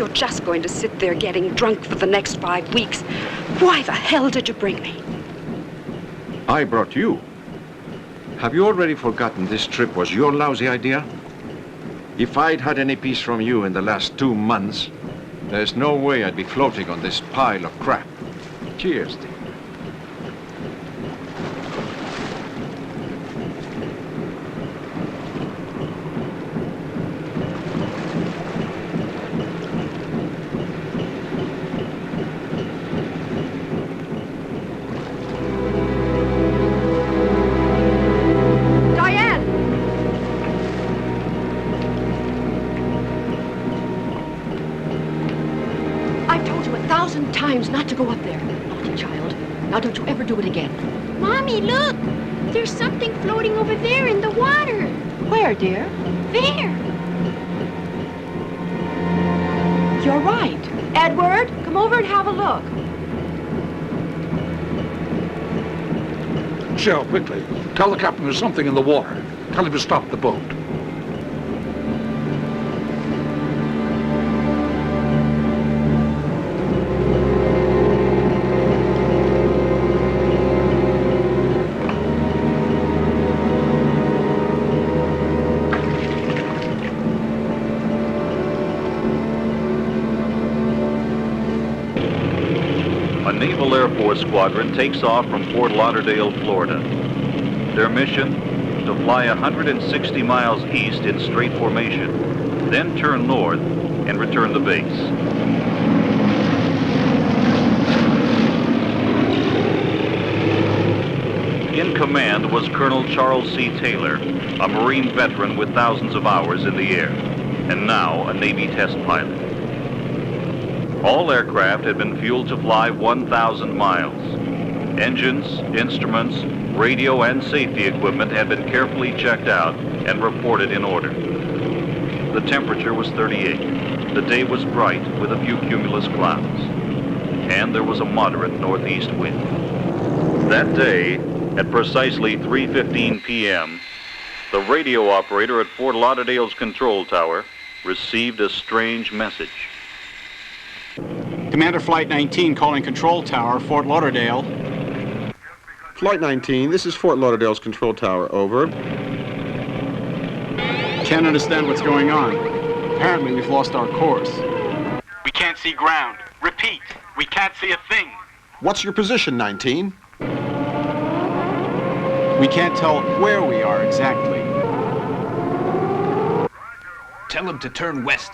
you're just going to sit there getting drunk for the next 5 weeks, why the hell did you bring me? I brought you. Have you already forgotten this trip was your lousy idea? If I'd had any peace from you in the last 2 months, there's no way I'd be floating on this pile of crap. Cheers, dear. Not to go up there. Naughty child. Now don't you ever do it again. Mommy, look! There's something floating over there in the water. Where, dear? There. You're right. Edward, come over and have a look. Shell, quickly. Tell the captain there's something in the water. Tell him to stop the boat. Air Force Squadron takes off from Fort Lauderdale, Florida. Their mission, to fly 160 miles east in straight formation, then turn north and return to base. In command was Colonel Charles C. Taylor, a Marine veteran with thousands of hours in the air, and now a Navy test pilot. All aircraft had been fueled to fly 1,000 miles. Engines, instruments, radio, and safety equipment had been carefully checked out and reported in order. The temperature was 38. The day was bright with a few cumulus clouds. And there was a moderate northeast wind. That day, at precisely 3:15 p.m., the radio operator at Fort Lauderdale's control tower received a strange message. Commander Flight 19 calling Control Tower, Fort Lauderdale. Flight 19, this is Fort Lauderdale's control tower, over. Can't understand what's going on. Apparently we've lost our course. We can't see ground. Repeat, we can't see a thing. What's your position, 19? We can't tell where we are exactly. Tell him to turn west.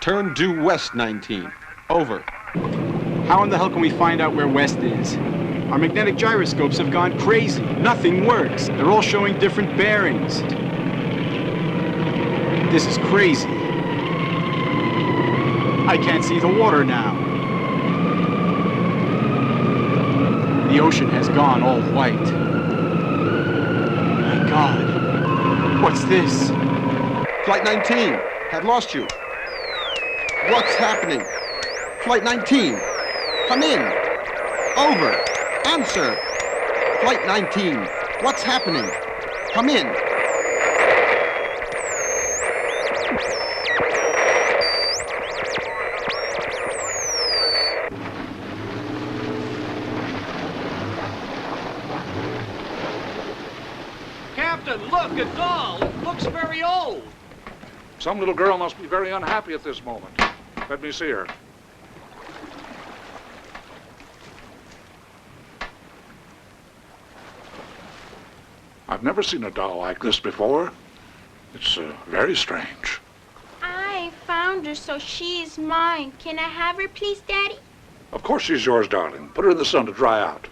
Turn due west, 19. Over. How in the hell can we find out where west is? Our magnetic gyroscopes have gone crazy. Nothing works. They're all showing different bearings. This is crazy. I can't see the water now. The ocean has gone all white. My God. What's this? Flight 19, have lost you. What's happening? Flight 19, come in. Over. Answer. Flight 19, what's happening? Come in. Captain, look, a doll. It looks very old. Some little girl must be very unhappy at this moment. Let me see her. I've never seen a doll like this before. It's very strange. I found her, so she is mine. Can I have her, please, Daddy? Of course she's yours, darling. Put her in the sun to dry out.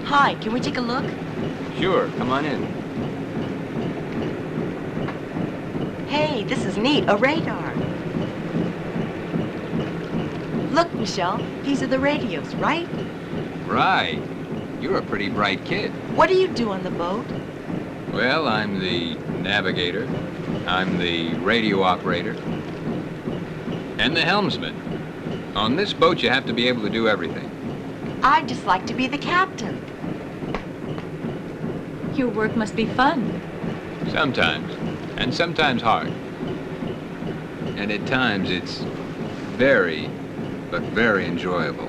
Hi, can we take a look? Sure, come on in. Hey, this is neat, a radar. Look, Michelle, these are the radios, right? Right. You're a pretty bright kid. What do you do on the boat? Well, I'm the navigator, I'm the radio operator, and the helmsman. On this boat, you have to be able to do everything. I'd just like to be the captain. Your work must be fun. Sometimes, and sometimes hard. And at times, it's very, but very enjoyable.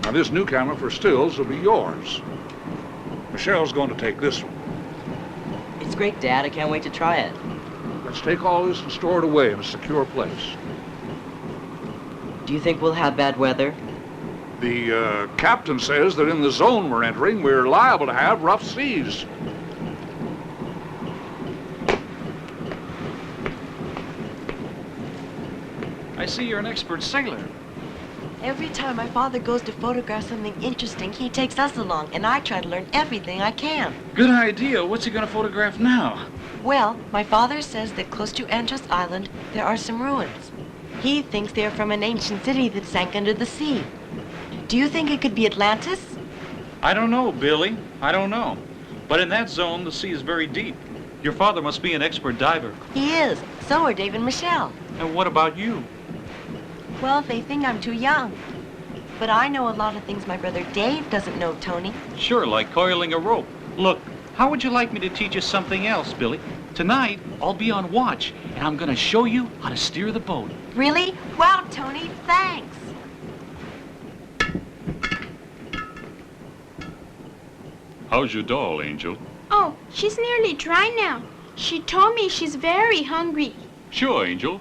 Now, this new camera for stills will be yours. Michelle's going to take this one. It's great, Dad. I can't wait to try it. Let's take all this and store it away in a secure place. Do you think we'll have bad weather? The captain says that in the zone we're entering, we're liable to have rough seas. I see you're an expert sailor. Every time my father goes to photograph something interesting, he takes us along, and I try to learn everything I can. Good idea. What's he gonna photograph now? Well, my father says that close to Andros Island, there are some ruins. He thinks they are from an ancient city that sank under the sea. Do you think it could be Atlantis? I don't know, Billy. I don't know. But in that zone, the sea is very deep. Your father must be an expert diver. He is. So are Dave and Michelle. And what about you? Well, they think I'm too young. But I know a lot of things my brother Dave doesn't know, Tony. Sure, like coiling a rope. Look, how would you like me to teach you something else, Billy? Tonight, I'll be on watch, and I'm gonna show you how to steer the boat. Really? Wow, Tony, thanks. How's your doll, Angel? Oh, she's nearly dry now. She told me she's very hungry. Sure, Angel.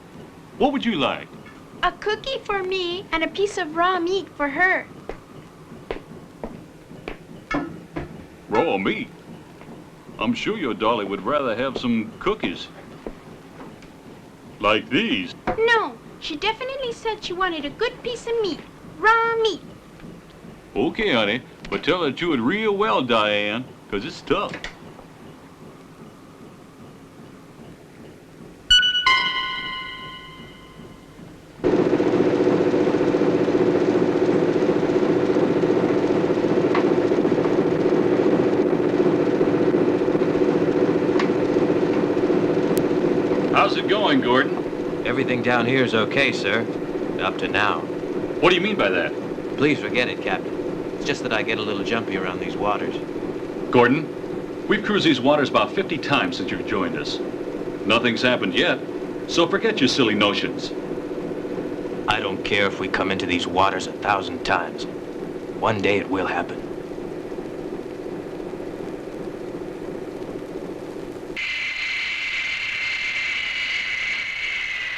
What would you like? A cookie for me and a piece of raw meat for her. Raw meat? I'm sure your dolly would rather have some cookies. Like these. No, she definitely said she wanted a good piece of meat. Raw meat. Okay, honey, but tell her to chew it real well, Diane, 'cause it's tough. How's it going, Gordon? Everything down here is okay, sir. Up to now. What do you mean by that? Please forget it, Captain. It's just that I get a little jumpy around these waters. Gordon, we've cruised these waters about 50 times since you've joined us. Nothing's happened yet, so forget your silly notions. I don't care if we come into these waters 1,000 times. One day it will happen.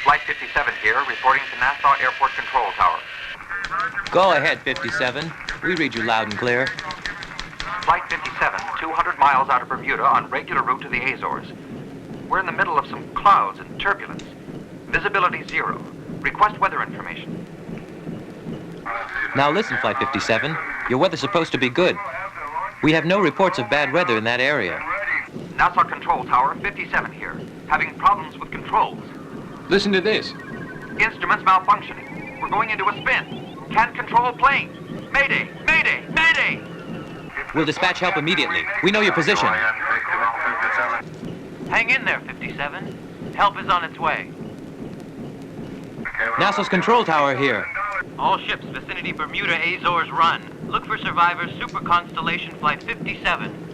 Flight 57 here, reporting to Nassau Airport Control Tower. Go ahead, 57. We read you loud and clear. Flight 57, 200 miles out of Bermuda on regular route to the Azores. We're in the middle of some clouds and turbulence. Visibility 0. Request weather information. Now listen, Flight 57. Your weather's supposed to be good. We have no reports of bad weather in that area. Nassau Control Tower 57 here, having problems with controls. Listen to this. Instruments malfunctioning. We're going into a spin. Can't control plane. Mayday! Mayday! Mayday! We'll dispatch help immediately. We know your position. Hang in there, 57. Help is on its way. NASA's control tower here. All ships vicinity Bermuda Azores run. Look for survivors Super Constellation Flight 57.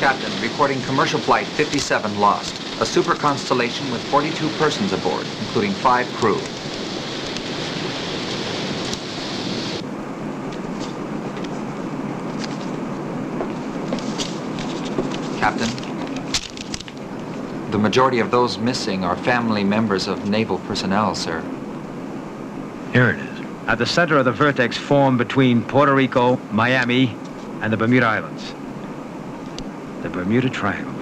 Captain, reporting commercial flight 57 lost. A super constellation with 42 persons aboard, including 5 crew. Captain, the majority of those missing are family members of naval personnel, sir. Here it is. At the center of the vertex formed between Puerto Rico, Miami, and the Bermuda Islands. The Bermuda Triangle.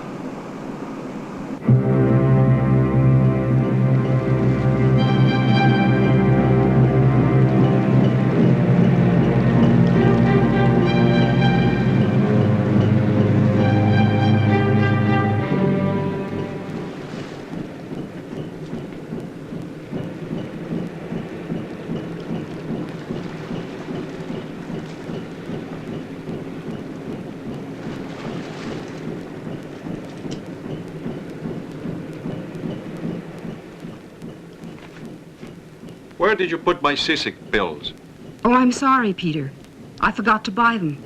Where did you put my seasick pills? Oh, I'm sorry, Peter. I forgot to buy them.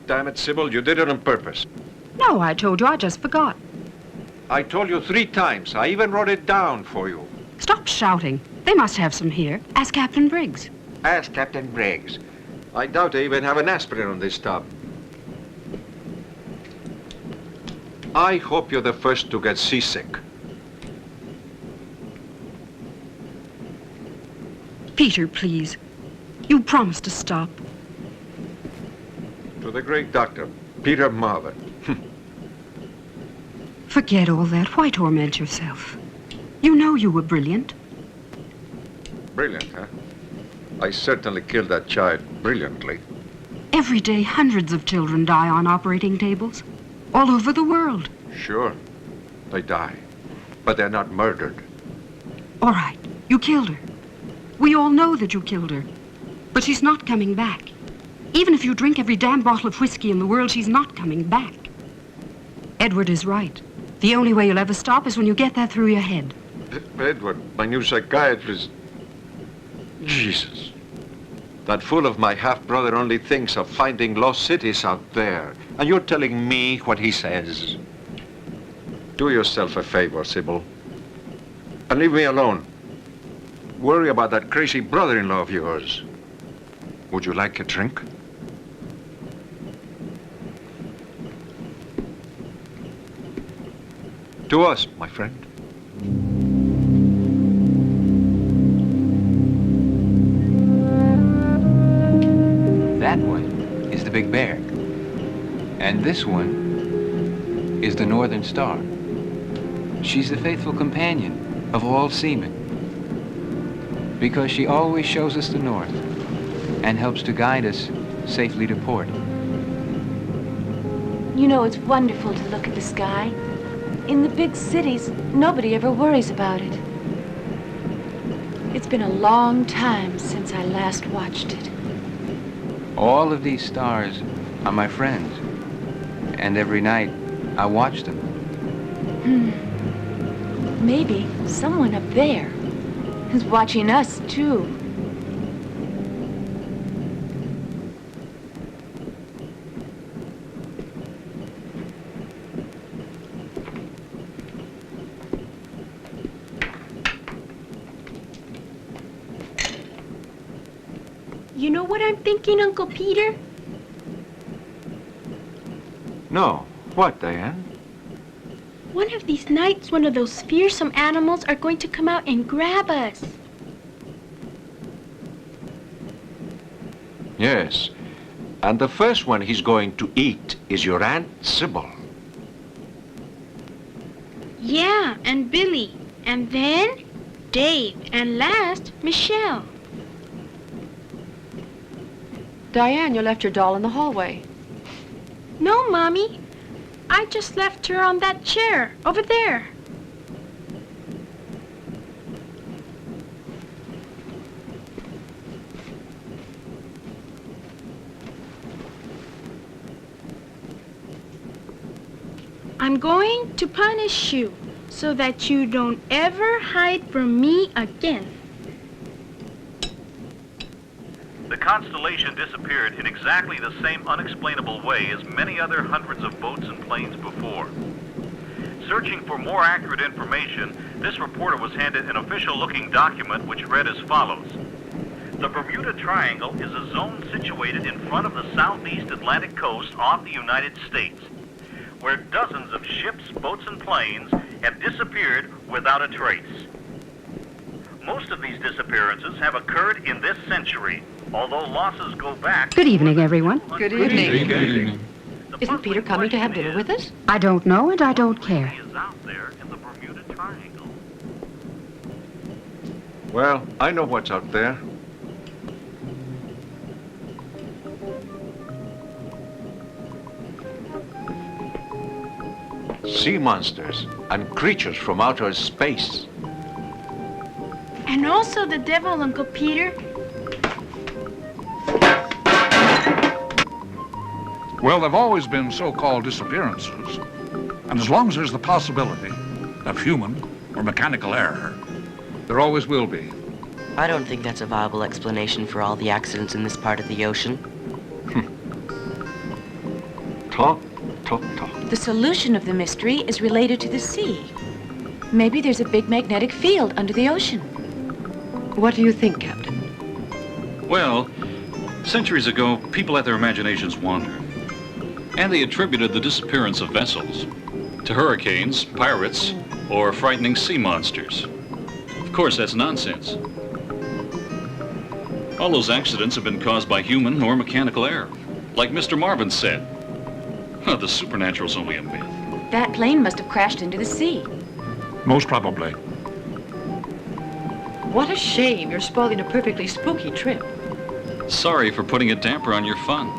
Damn it, Sybil, you did it on purpose. No, I told you, I just forgot. I told you 3 times. I even wrote it down for you. Stop shouting. They must have some here. Ask Captain Briggs. Ask Captain Briggs. I doubt they even have an aspirin on this tub. I hope you're the first to get seasick. Peter, please. You promised to stop. To the great doctor, Peter Marvin. Forget all that. Why torment yourself? You know you were brilliant. Brilliant, huh? I certainly killed that child brilliantly. Every day, hundreds of children die on operating tables. All over the world. Sure, they die. But they're not murdered. All right, you killed her. We all know that you killed her. But she's not coming back. Even if you drink every damn bottle of whiskey in the world, she's not coming back. Edward is right. The only way you'll ever stop is when you get that through your head. Edward, my new psychiatrist. Jesus. That fool of my half-brother only thinks of finding lost cities out there. And you're telling me what he says. Do yourself a favor, Sybil. And leave me alone. Worry about that crazy brother-in-law of yours. Would you like a drink? To us, my friend. That one is the Big Bear. And this one is the Northern Star. She's the faithful companion of all seamen, because she always shows us the north and helps to guide us safely to port. You know, it's wonderful to look at the sky. In the big cities, nobody ever worries about it. It's been a long time since I last watched it. All of these stars are my friends, and every night I watch them. Maybe someone up there is watching us, too. You know what I'm thinking, Uncle Peter? No. What, Diane? One of these nights, one of those fearsome animals are going to come out and grab us. Yes. And the first one he's going to eat is your Aunt Sybil. Yeah, and Billy. And then Dave. And last, Michelle. Diane, you left your doll in the hallway. No, Mommy. I just left her on that chair over there. I'm going to punish you so that you don't ever hide from me again. The constellation disappeared in exactly the same unexplainable way as many other hundreds of boats and planes before. Searching for more accurate information, this reporter was handed an official-looking document which read as follows. The Bermuda Triangle is a zone situated in front of the southeast Atlantic coast off the United States, where dozens of ships, boats, and planes have disappeared without a trace. Most of these disappearances have occurred in this century, although losses go back... Good evening, everyone. Good evening. Good evening. Isn't Peter coming to have dinner with us? I don't know, and I don't care. He is out there in the Bermuda Triangle. Well, I know what's out there. Sea monsters and creatures from outer space. And also the devil, Uncle Peter. Well, there've always been so-called disappearances. And as long as there's the possibility of human or mechanical error, there always will be. I don't think that's a viable explanation for all the accidents in this part of the ocean. Talk. The solution of the mystery is related to the sea. Maybe there's a big magnetic field under the ocean. What do you think, Captain? Well, centuries ago, people let their imaginations wander. And they attributed the disappearance of vessels to hurricanes, pirates, or frightening sea monsters. Of course, that's nonsense. All those accidents have been caused by human or mechanical error. Like Mr. Marvin said, the supernatural's only a myth. That plane must have crashed into the sea. Most probably. What a shame. You're spoiling a perfectly spooky trip. Sorry for putting a damper on your fun.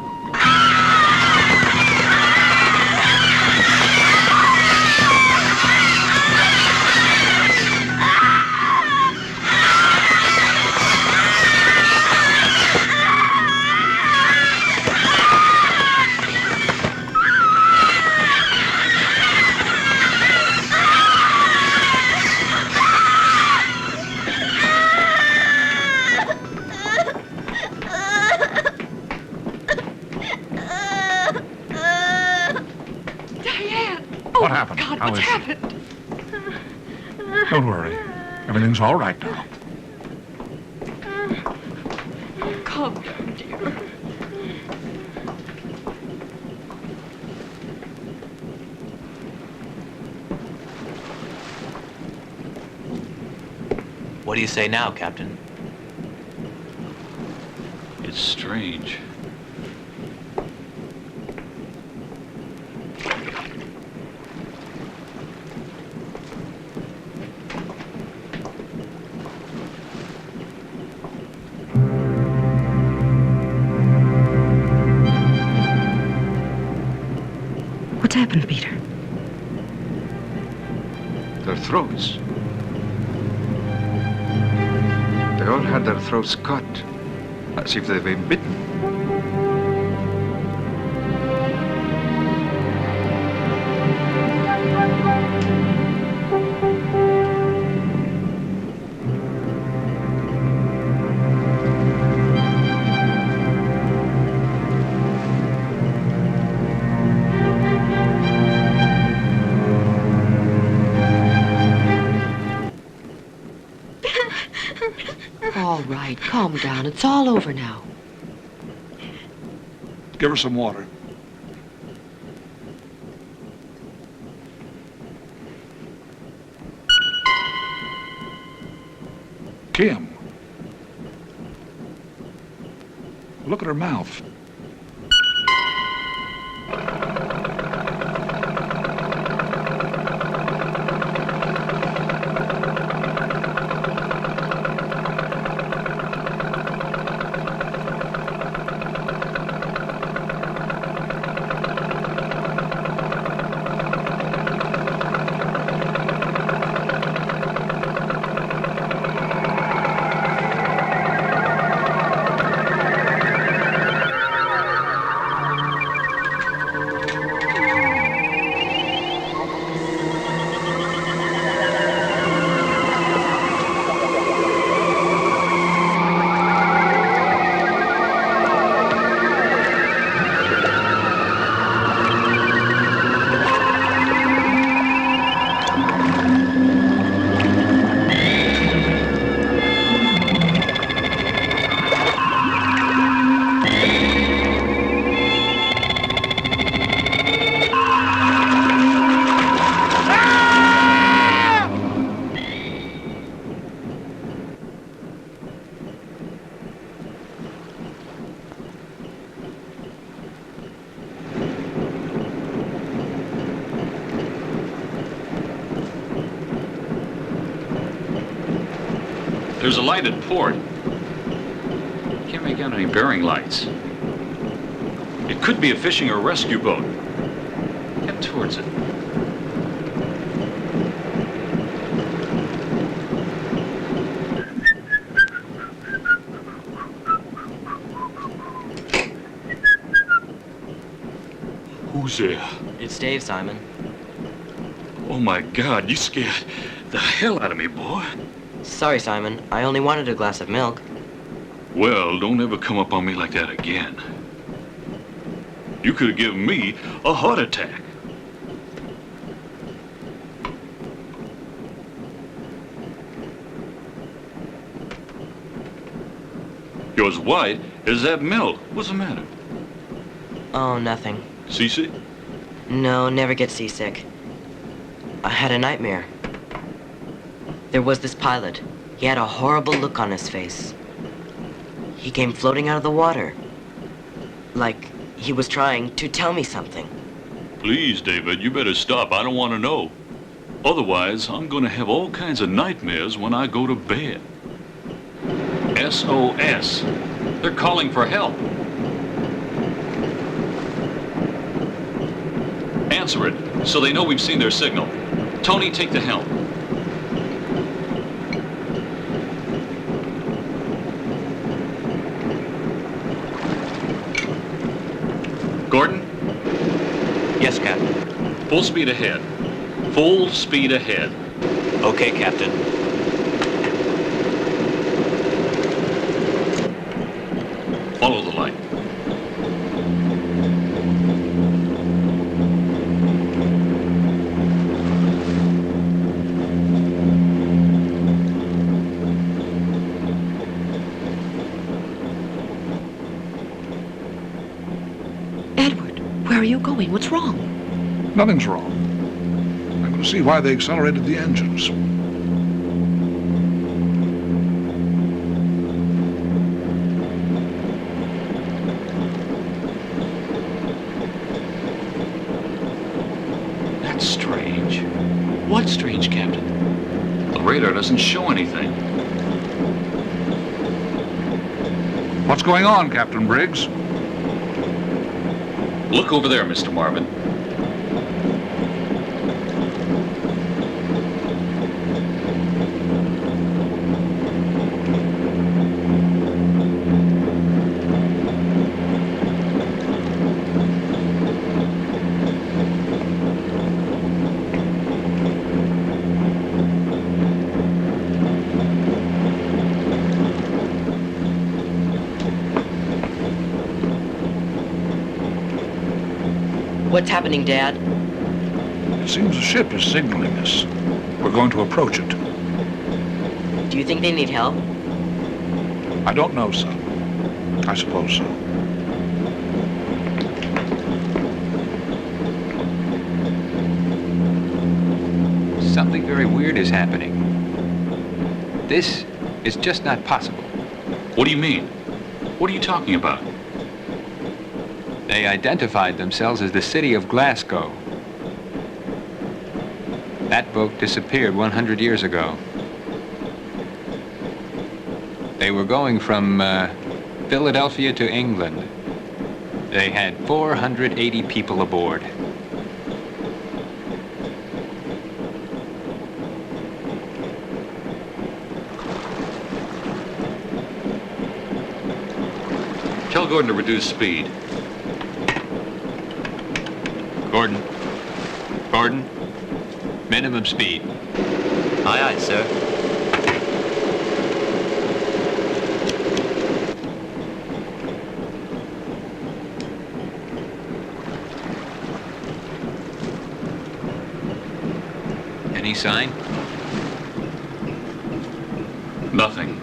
What happened? God, How what's is she? happened? Don't worry. Everything's all right now. Calm down, dear. What do you say now, Captain? It's strange. What's happened, Peter? Their throats. They all had their throats cut, as if they'd been bitten. All right, calm down. It's all over now. Give her some water. Kim. Look at her mouth. There's a light at port. Can't make out any bearing lights. It could be a fishing or rescue boat. Head towards it. Who's there? It's Dave, Simon. Oh my God, you scared the hell out of me, boy. Sorry, Simon. I only wanted a glass of milk. Well, don't ever come up on me like that again. You could have given me a heart attack. You're as white as that milk. What's the matter? Oh, nothing. Seasick? No, never get seasick. I had a nightmare. There was this pilot. He had a horrible look on his face. He came floating out of the water. Like he was trying to tell me something. Please, David, you better stop. I don't want to know. Otherwise, I'm going to have all kinds of nightmares when I go to bed. SOS. They're calling for help. Answer it, so they know we've seen their signal. Tony, take the helm. Gordon? Yes, Captain. Full speed ahead. Full speed ahead. Okay, Captain. Follow the light. Edward, where are you going? What's wrong? Nothing's wrong. I'm going to see why they accelerated the engines. That's strange. What's strange, Captain? The radar doesn't show anything. What's going on, Captain Briggs? Look over there, Mr. Marvin. What's happening, Dad? It seems the ship is signaling us. We're going to approach it. Do you think they need help? I don't know, son. I suppose so. Something very weird is happening. This is just not possible. What do you mean? What are you talking about? They identified themselves as the city of Glasgow. That boat disappeared 100 years ago. They were going from Philadelphia to England. They had 480 people aboard. Tell Gordon to reduce speed. Gordon. Gordon. Minimum speed. Aye, aye, sir. Any sign? Nothing.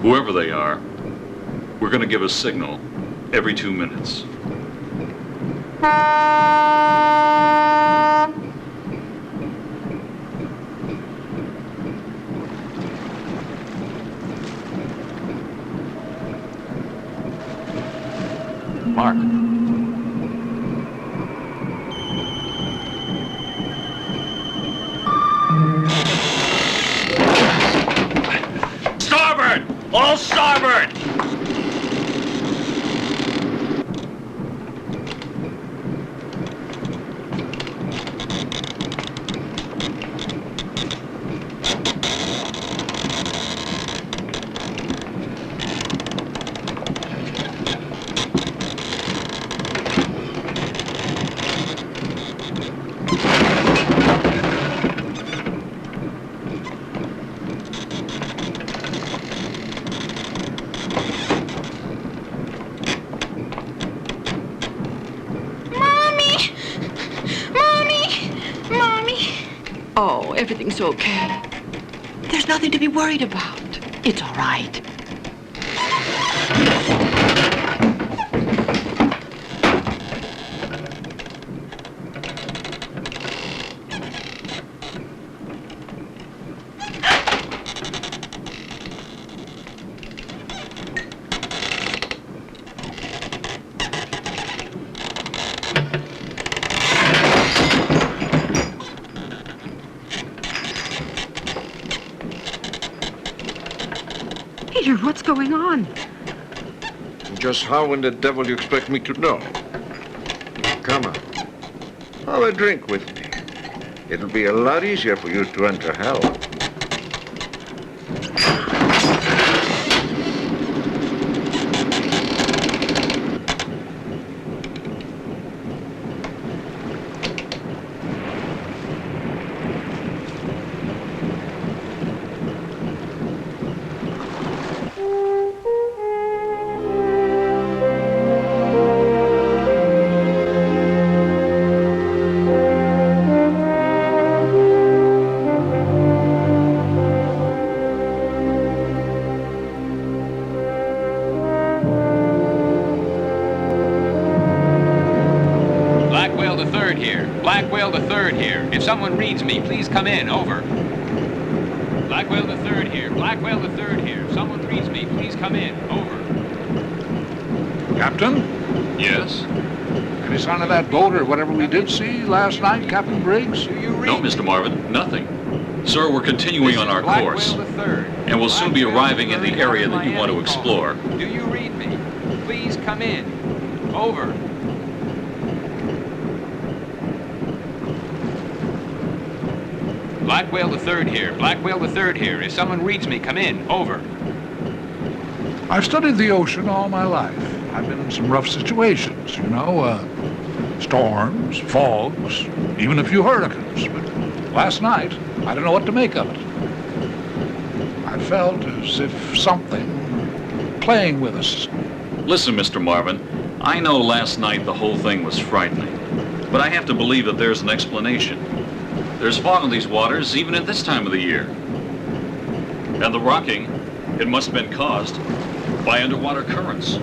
Whoever they are, we're going to give a signal every 2 minutes. Mark. Starboard! All starboard! Oh, everything's okay. There's nothing to be worried about. It's all right. Peter, what's going on? Just how in the devil you expect me to know? Come on. Have a drink with me. It'll be a lot easier for you to enter hell. If someone reads me, please come in. Over. Black Whale the Third here. Black Whale the Third here. If someone reads me, please come in. Over. Captain? Yes? Any sign of that boat or whatever we did see last night, Captain Briggs? No, Mr. Marvin, nothing. Sir, we're continuing on our course. And we'll soon be arriving in the area that you want to explore. Do you read me? Please come in. Over. Black Whale the Third here. Black Whale the Third here. If someone reads me, come in. Over. I've studied the ocean all my life. I've been in some rough situations, storms, fogs, even a few hurricanes. But last night, I don't know what to make of it. I felt as if something playing with us. Listen, Mr. Marvin, I know last night the whole thing was frightening, but I have to believe that there's an explanation. There's fog in these waters even at this time of the year. And the rocking, it must have been caused by underwater currents.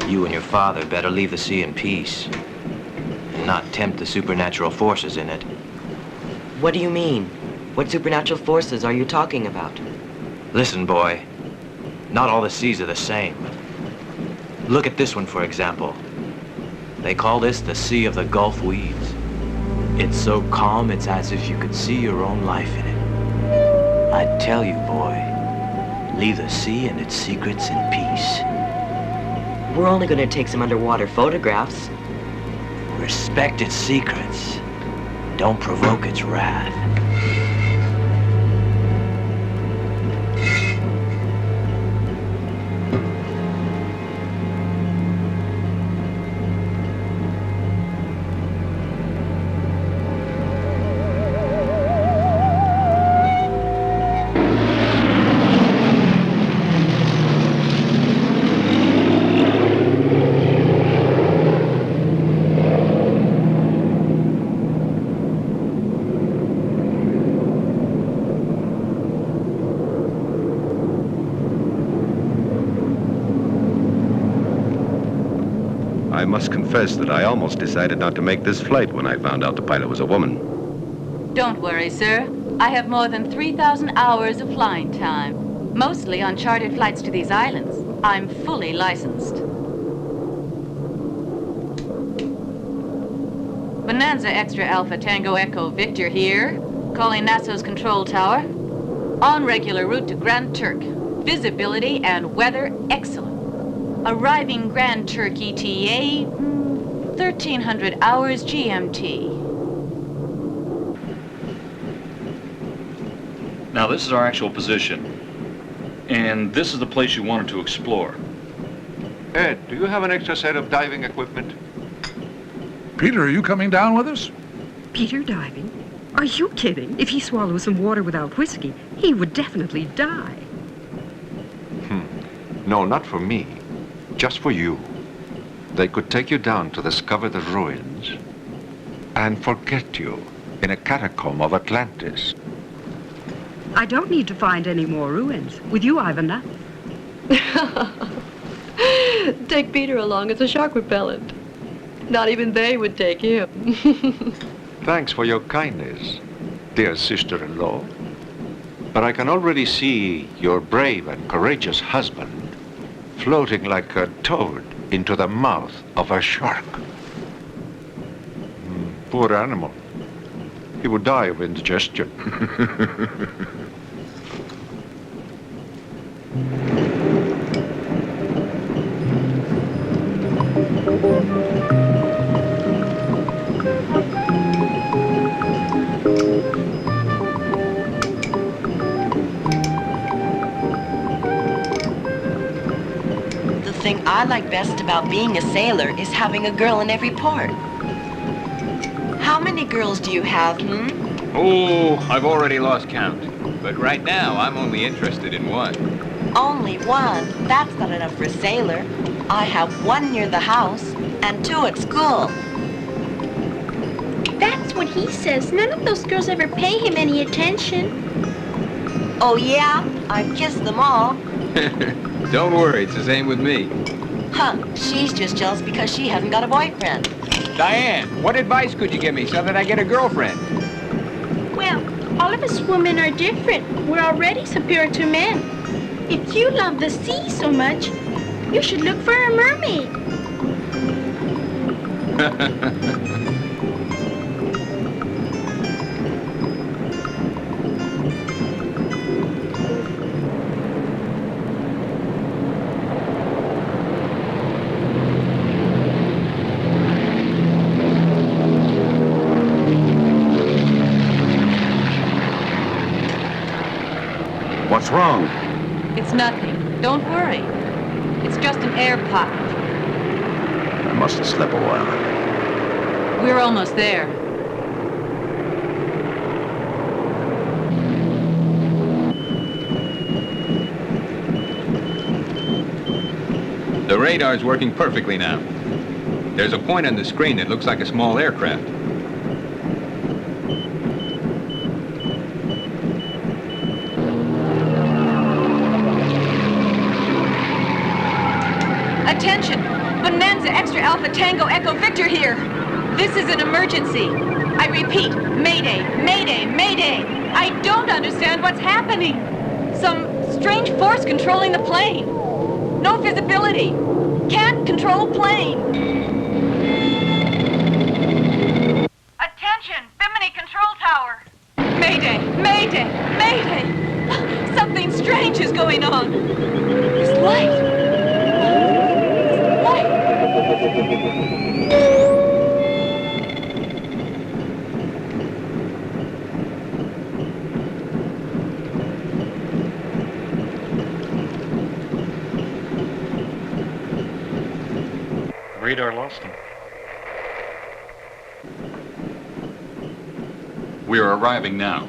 You and your father better leave the sea in peace and not tempt the supernatural forces in it. What do you mean? What supernatural forces are you talking about? Listen, boy. Not all the seas are the same. Look at this one, for example. They call this the Sea of the Gulf Weeds. It's so calm, it's as if you could see your own life in it. I tell you, boy, leave the sea and its secrets in peace. We're only going to take some underwater photographs. Respect its secrets. Don't provoke its wrath. I must confess that I almost decided not to make this flight when I found out the pilot was a woman. Don't worry, sir. I have more than 3,000 hours of flying time, mostly on chartered flights to these islands. I'm fully licensed. Bonanza Extra Alpha Tango Echo Victor here, calling NASA's control tower. On regular route to Grand Turk. Visibility and weather excellent. Arriving Grand Turk ETA, 1,300 hours GMT. Now, this is our actual position. And this is the place you wanted to explore. Ed, do you have an extra set of diving equipment? Peter, are you coming down with us? Peter diving? Are you kidding? If he swallows some water without whiskey, he would definitely die. No, not for me. Just for you. They could take you down to discover the ruins and forget you in a catacomb of Atlantis. I don't need to find any more ruins. With you, I've enough. Take Peter along as a shark repellent. Not even they would take him. Thanks for your kindness, dear sister-in-law. But I can already see your brave and courageous husband floating like a toad into the mouth of a shark. Poor animal. He would die of indigestion. The thing I like best about being a sailor is having a girl in every port. How many girls do you have, Oh, I've already lost count. But right now, I'm only interested in one. Only one? That's not enough for a sailor. I have one near the house and two at school. That's what he says. None of those girls ever pay him any attention. Oh, yeah? I've kissed them all. Don't worry, it's the same with me. Huh, she's just jealous because she hasn't got a boyfriend. Diane, what advice could you give me so that I get a girlfriend? Well, all of us women are different. We're already superior to men. If you love the sea so much, you should look for a mermaid. What's wrong? It's nothing. Don't worry. It's just an air pocket. I must have slept a while. We're almost there. The radar's working perfectly now. There's a point on the screen that looks like a small aircraft. Attention! Bonanza Extra Alpha Tango Echo Victor here. This is an emergency. I repeat, mayday, mayday, mayday. I don't understand what's happening. Some strange force controlling the plane. No visibility. Can't control plane. Attention, Bimini Control Tower. Mayday, mayday, mayday. Something strange is going on. This light. Radar lost him. We are arriving now.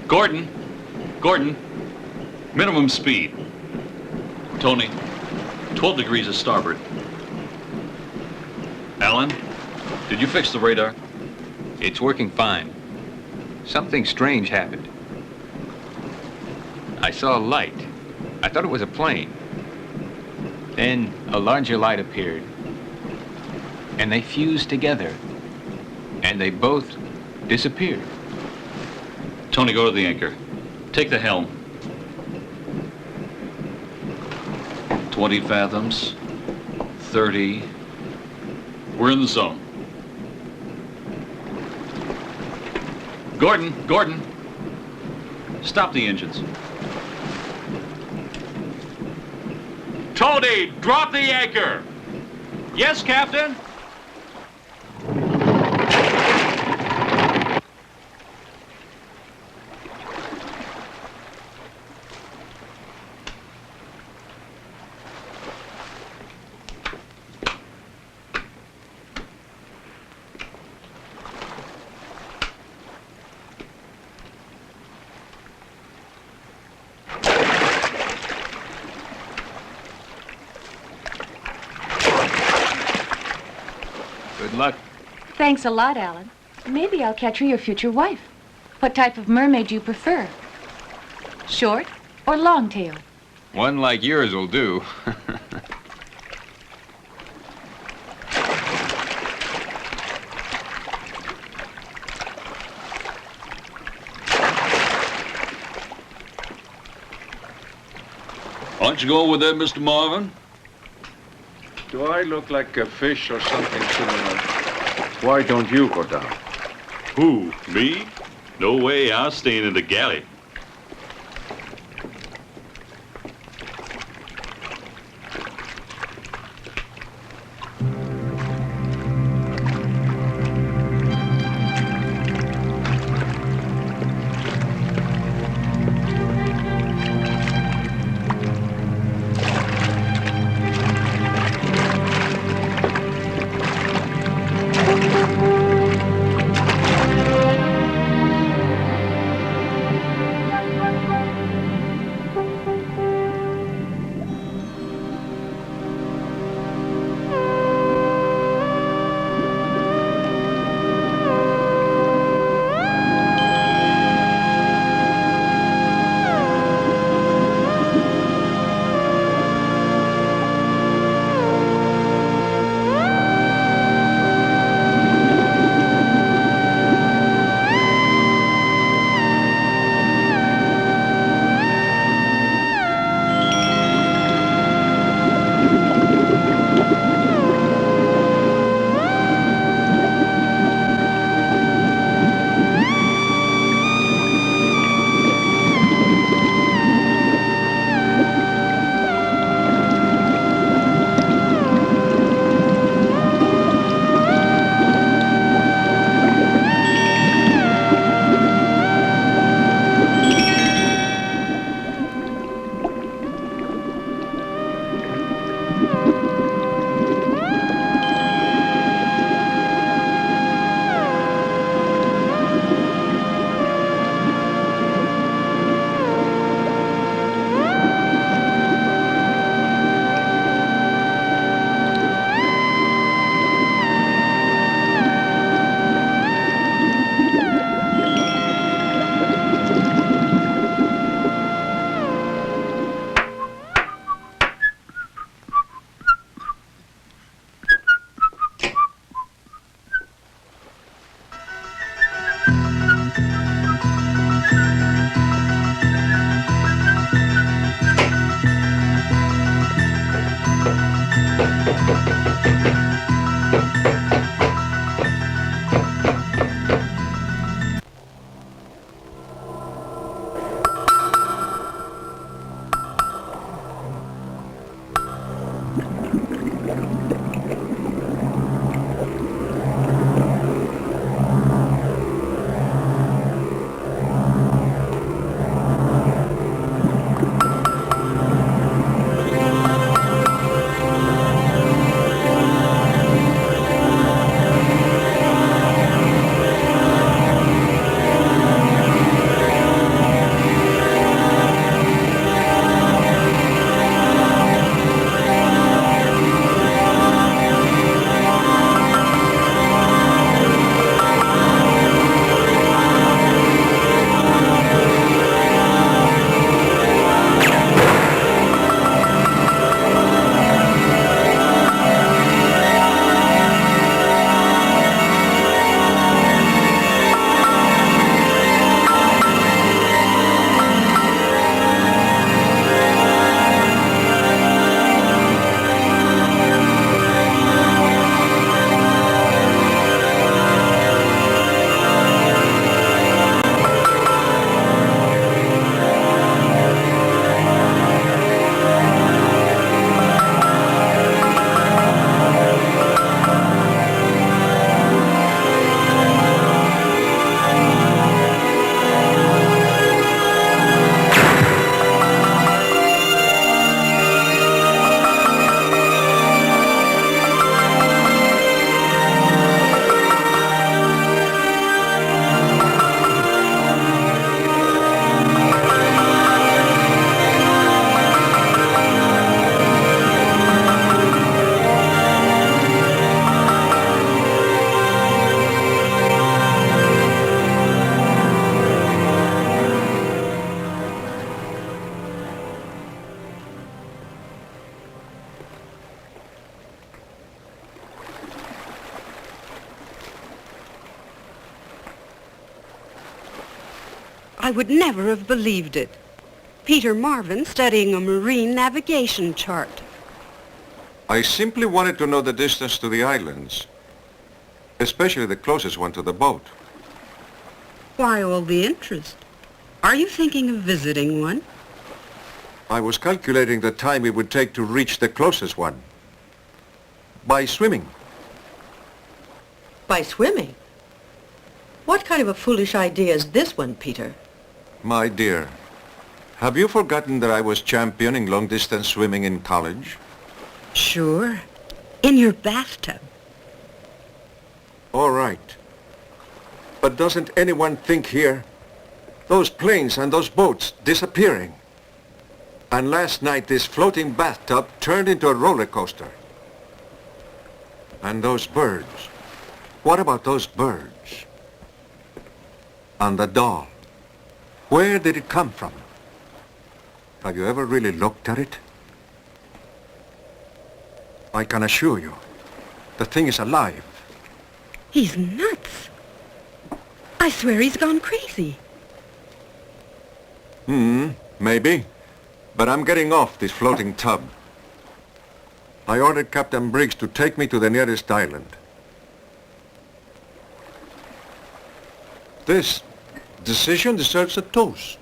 Gordon! Gordon! Minimum speed. Tony, 12 degrees to starboard. Alan, did you fix the radar? It's working fine. Something strange happened. I saw a light. I thought it was a plane. Then a larger light appeared. And they fused together. And they both disappeared. Tony, go to the anchor. Take the helm. 20 fathoms. 30. We're in the zone. Gordon. Stop the engines. Tony, drop the anchor. Yes, Captain. Good luck. Thanks a lot, Alan. Maybe I'll catch her your future wife. What type of mermaid do you prefer? Short or long tail? One like yours will do. Why don't you go with that, Mr. Marvin? Do I look like a fish or something similar? Why don't you go down? Who, me? No way, I'm staying in the galley. I would never have believed it. Peter Marvin studying a marine navigation chart. I simply wanted to know the distance to the islands, especially the closest one to the boat. Why all the interest? Are you thinking of visiting one? I was calculating the time it would take to reach the closest one. By swimming. By swimming? What kind of a foolish idea is this one, Peter? My dear, have you forgotten that I was championing long-distance swimming in college? Sure. In your bathtub. All right. But doesn't anyone think here? Those planes and those boats disappearing. And last night this floating bathtub turned into a roller coaster. And those birds. What about those birds? And the doll. Where did it come from? Have you ever really looked at it? I can assure you, the thing is alive. He's nuts. I swear he's gone crazy. Maybe. But I'm getting off this floating tub. I ordered Captain Briggs to take me to the nearest island. This decision deserves a toast.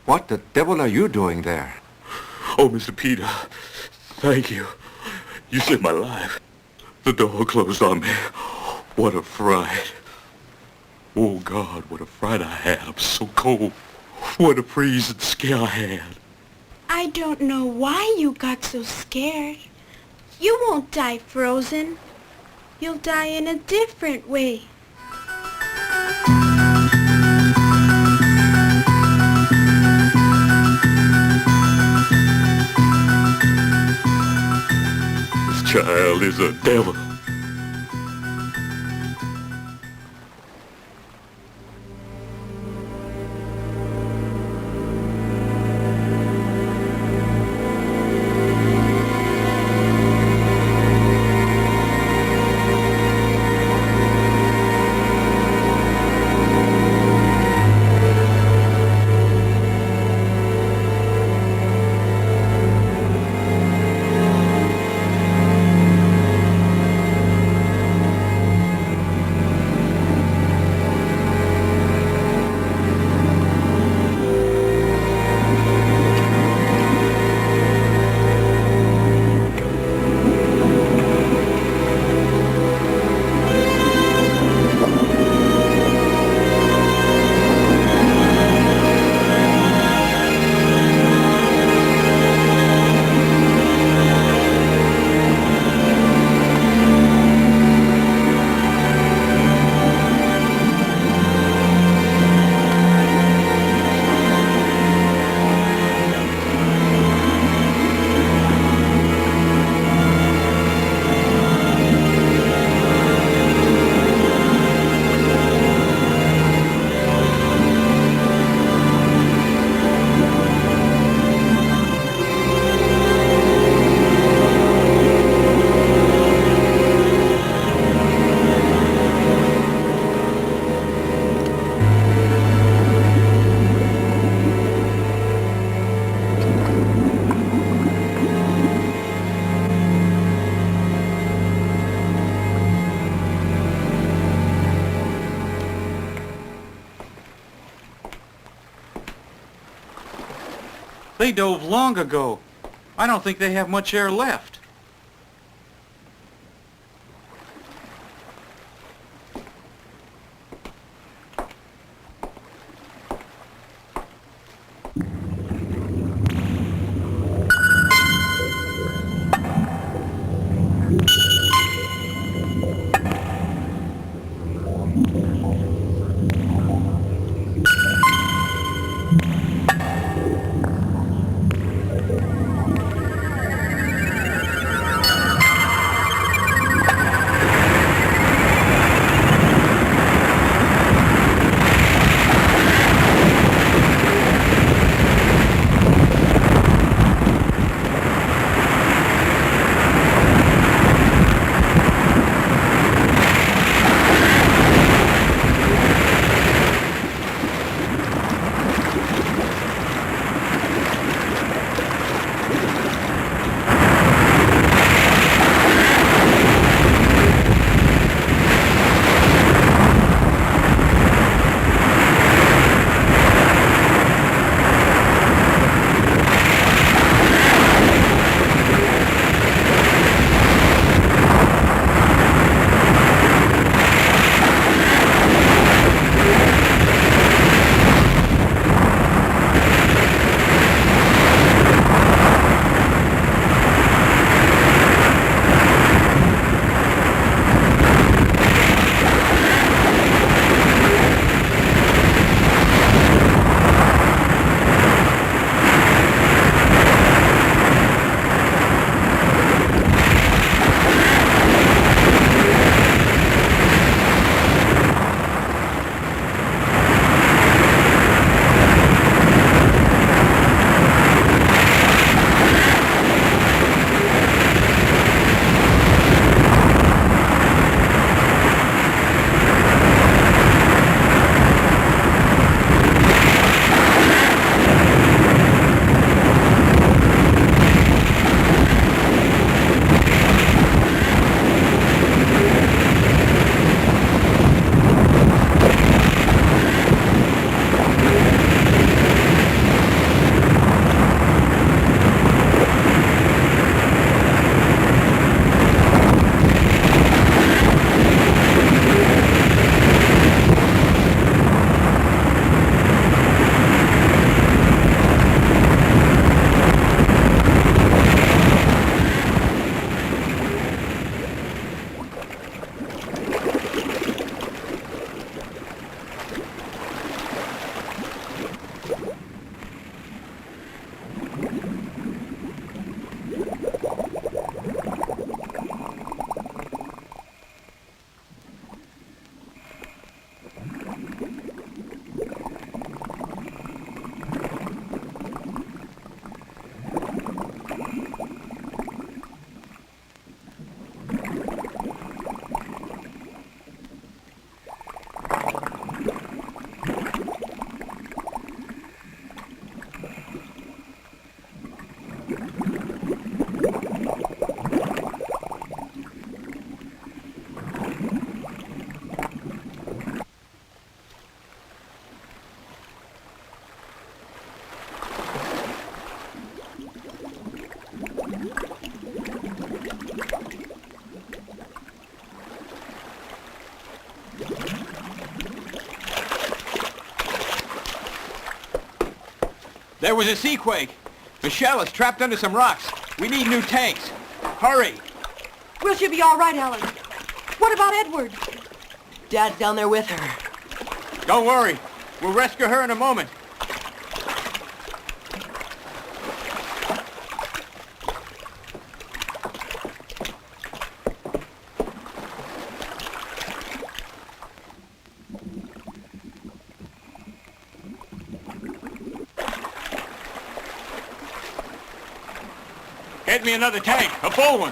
What the devil are you doing there? Oh, Mr. Peter, thank you. You saved my life. The door closed on me. What a fright. Oh, God, what a fright I had. I'm so cold. What a freezing scare I had. I don't know why you got so scared. You won't die frozen. You'll die in a different way. This child is a devil. They dove long ago. I don't think they have much air left. There was a seaquake. Michelle is trapped under some rocks. We need new tanks. Hurry. Will she be all right, Ellen? What about Edward? Dad's down there with her. Don't worry. We'll rescue her in a moment. Get me another tank, a full one.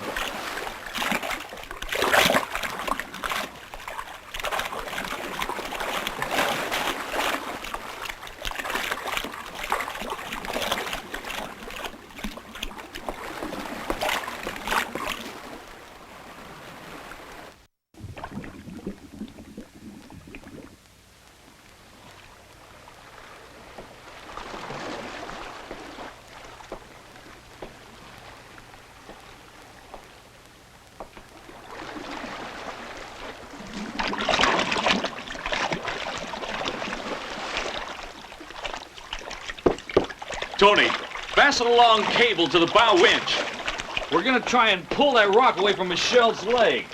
Tony, fasten a long cable to the bow winch. We're gonna try and pull that rock away from Michelle's leg.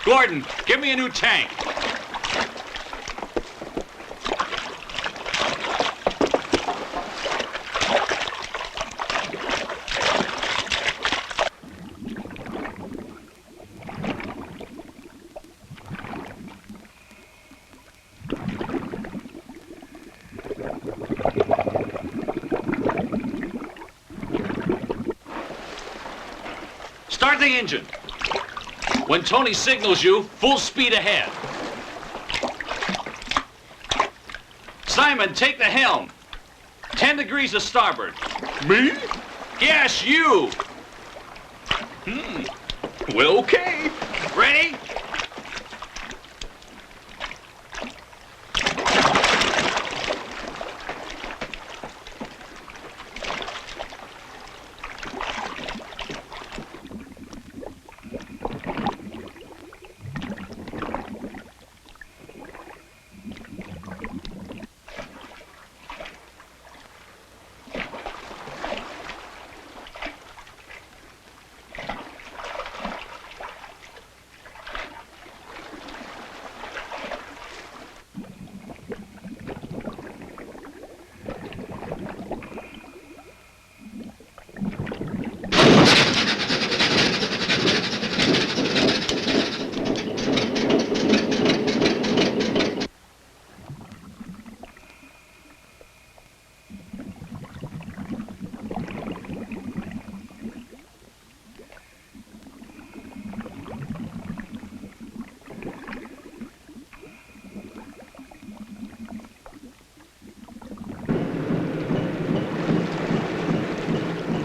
Gordon, give me a new tank. Start the engine. When Tony signals you, full speed ahead. Simon, take the helm. 10 degrees to starboard. Me? Yes, you. Well, okay. Ready?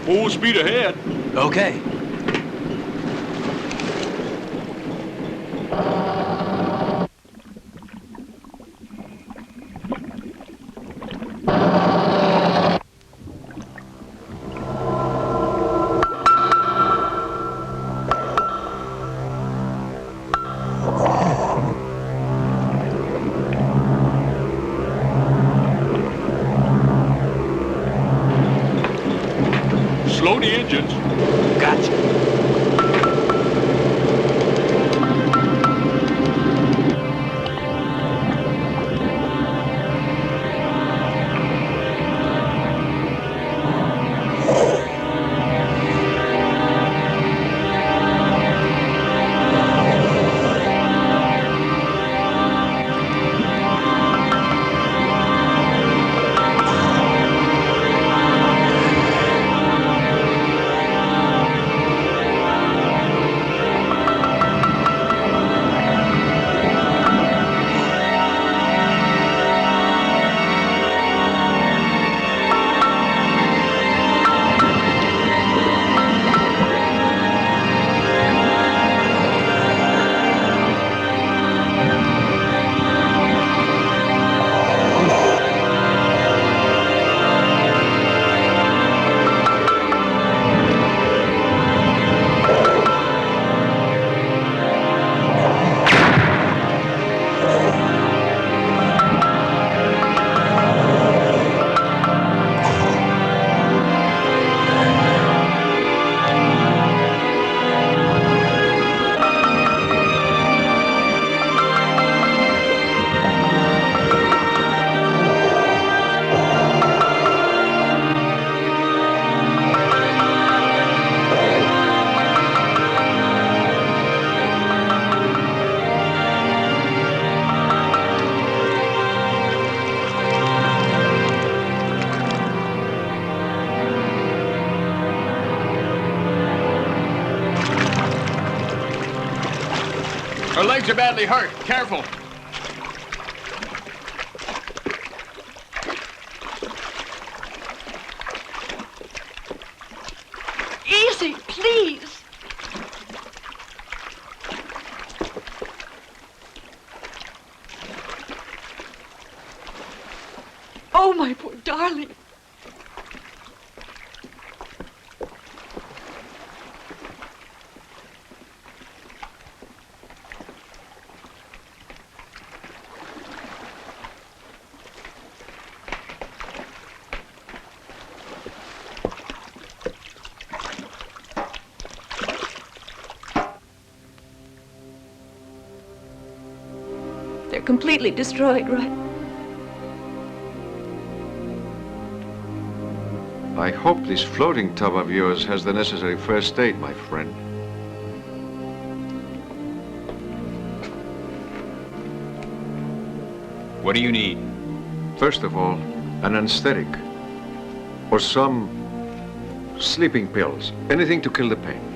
Full speed ahead. Okay. Slow the engines. Gotcha. Her legs are badly hurt. Careful. Easy, please. Oh, my poor darling. They're completely destroyed, right? I hope this floating tub of yours has the necessary first aid, my friend. What do you need? First of all, an anesthetic. Or some sleeping pills. Anything to kill the pain.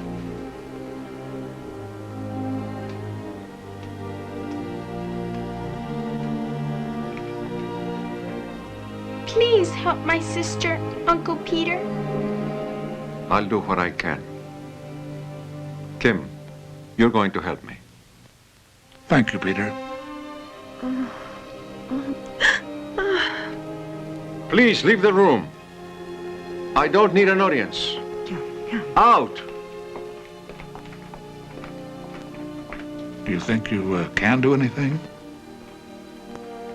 Please help my sister, Uncle Peter. I'll do what I can. Kim, you're going to help me. Thank you, Peter. Please, leave the room. I don't need an audience. Out! Do you think you can do anything?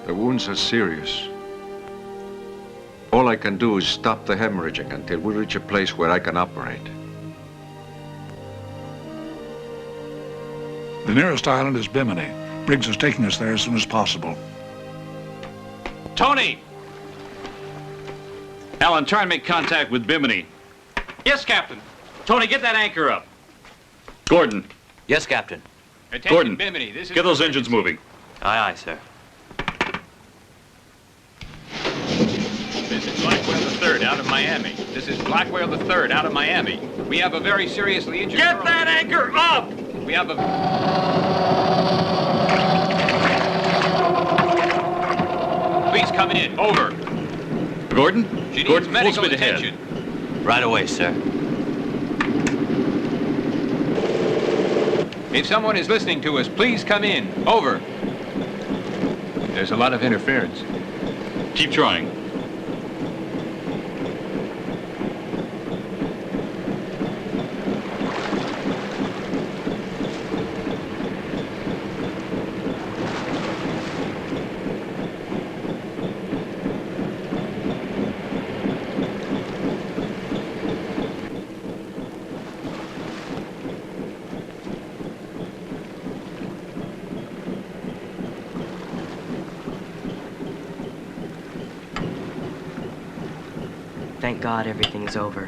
The wounds are serious. All I can do is stop the hemorrhaging until we reach a place where I can operate. The nearest island is Bimini. Briggs is taking us there as soon as possible. Tony! Alan, try and make contact with Bimini. Yes, Captain. Tony, get that anchor up. Gordon. Yes, Captain. Attention, Gordon, Bimini. This is get those engines moving. Aye, aye, sir. This is Blackwell III out of Miami. This is Blackwell III out of Miami. We have a very seriously injured Get that anchor up! We have a... Please come in. Over. Gordon? She needs Gordon, medical full speed attention. ahead. Right away, sir. If someone is listening to us, please come in. Over. There's a lot of interference. Keep trying. Thank God everything's over.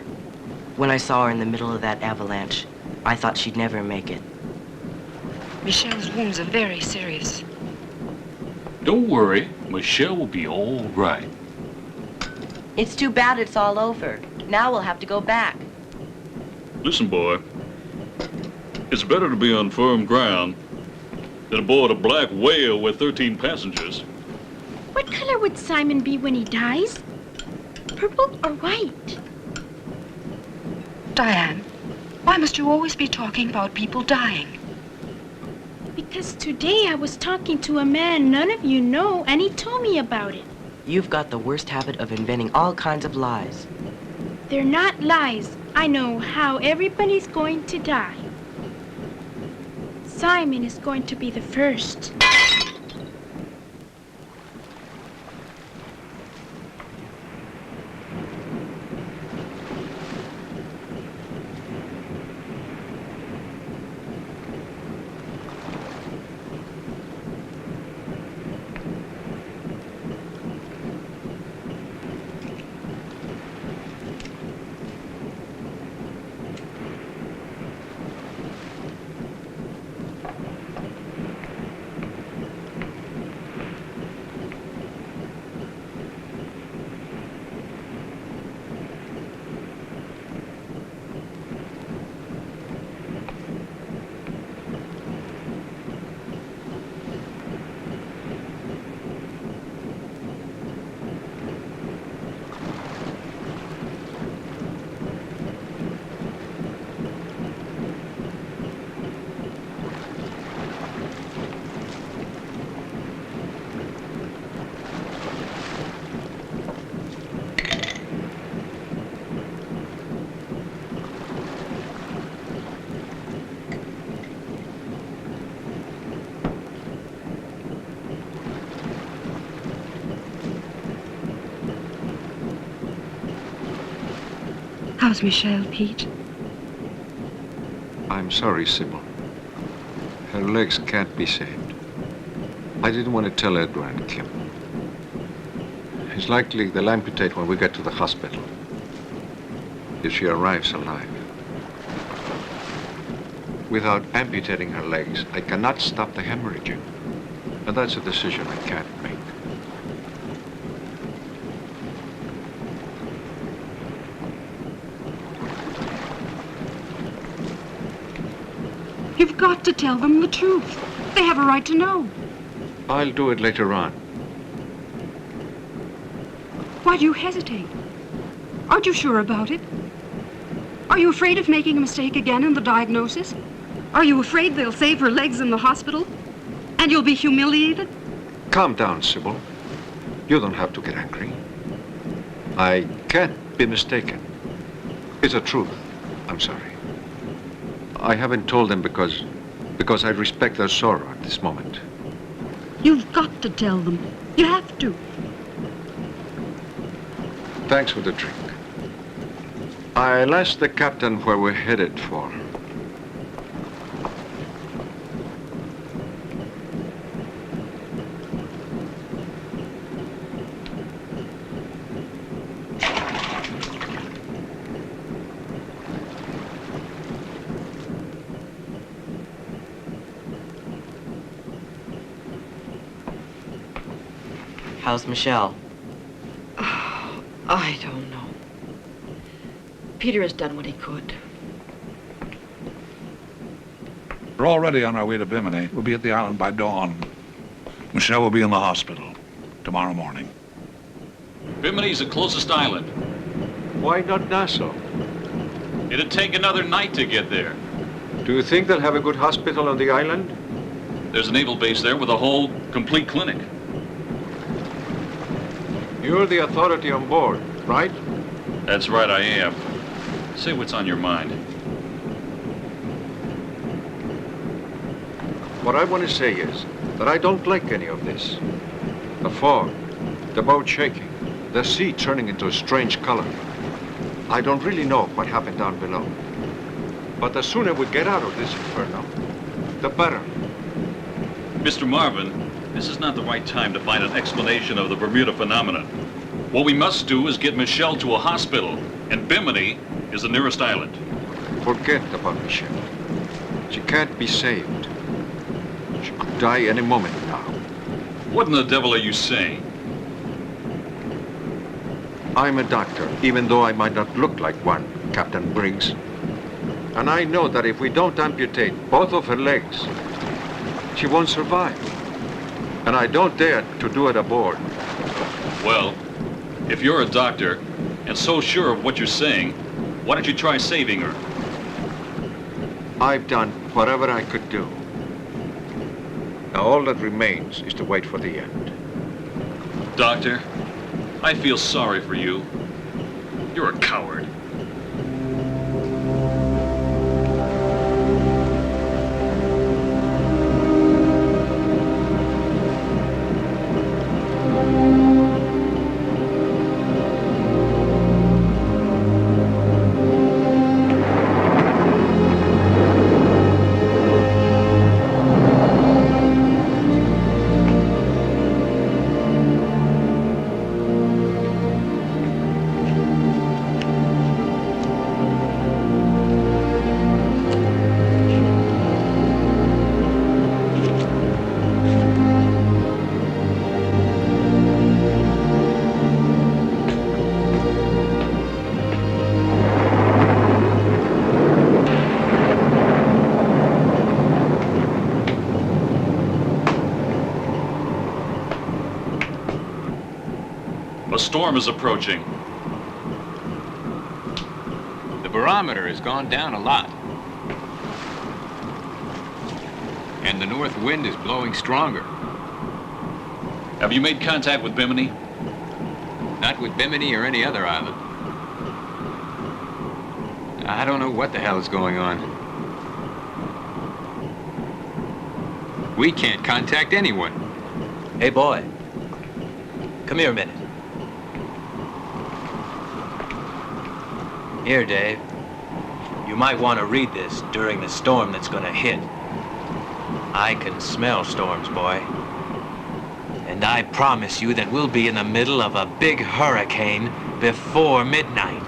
When I saw her in the middle of that avalanche, I thought she'd never make it. Michelle's wounds are very serious. Don't worry. Michelle will be all right. It's too bad it's all over. Now we'll have to go back. Listen, boy. It's better to be on firm ground than aboard a black whale with 13 passengers. What color would Simon be when he dies? Purple or white? Diane, why must you always be talking about people dying? Because today I was talking to a man none of you know, and he told me about it. You've got the worst habit of inventing all kinds of lies. They're not lies. I know how everybody's going to die. Simon is going to be the first. How's Michelle, Pete? I'm sorry, Sybil. Her legs can't be saved. I didn't want to tell Edgar and Kim. It's likely they'll amputate when we get to the hospital. If she arrives alive. Without amputating her legs, I cannot stop the hemorrhaging. And that's a decision I can't make. You've got to tell them the truth. They have a right to know. I'll do it later on. Why do you hesitate? Aren't you sure about it? Are you afraid of making a mistake again in the diagnosis? Are you afraid they'll save her legs in the hospital? And you'll be humiliated? Calm down, Sybil. You don't have to get angry. I can't be mistaken. It's the truth. I'm sorry. I haven't told them because I respect their sorrow at this moment. You've got to tell them. You have to. Thanks for the drink. I'll ask the captain where we're headed for. How's Michelle? I don't know. Peter has done what he could. We're already on our way to Bimini. We'll be at the island by dawn. Michelle will be in the hospital tomorrow morning. Bimini's the closest island. Why not Nassau? It'd take another night to get there. Do you think they'll have a good hospital on the island? There's a naval base there with a whole, complete clinic. You're the authority on board, right? That's right, I am. Say what's on your mind. What I want to say is that I don't like any of this. The fog, the boat shaking, the sea turning into a strange color. I don't really know what happened down below. But the sooner we get out of this inferno, the better. Mr. Marvin, this is not the right time to find an explanation of the Bermuda phenomenon. What we must do is get Michelle to a hospital, and Bimini is the nearest island. Forget about Michelle. She can't be saved. She could die any moment now. What in the devil are you saying? I'm a doctor, even though I might not look like one, Captain Briggs. And I know that if we don't amputate both of her legs, she won't survive. And I don't dare to do it aboard. Well, if you're a doctor and so sure of what you're saying, why don't you try saving her? I've done whatever I could do. Now all that remains is to wait for the end. Doctor, I feel sorry for you. You're a coward. A storm is approaching. The barometer has gone down a lot. And the north wind is blowing stronger. Have you made contact with Bimini? Not with Bimini or any other island. I don't know what the hell is going on. We can't contact anyone. Hey, boy. Come here a minute. Here, Dave. You might want to read this during the storm that's going to hit. I can smell storms, boy. And I promise you that we'll be in the middle of a big hurricane before midnight.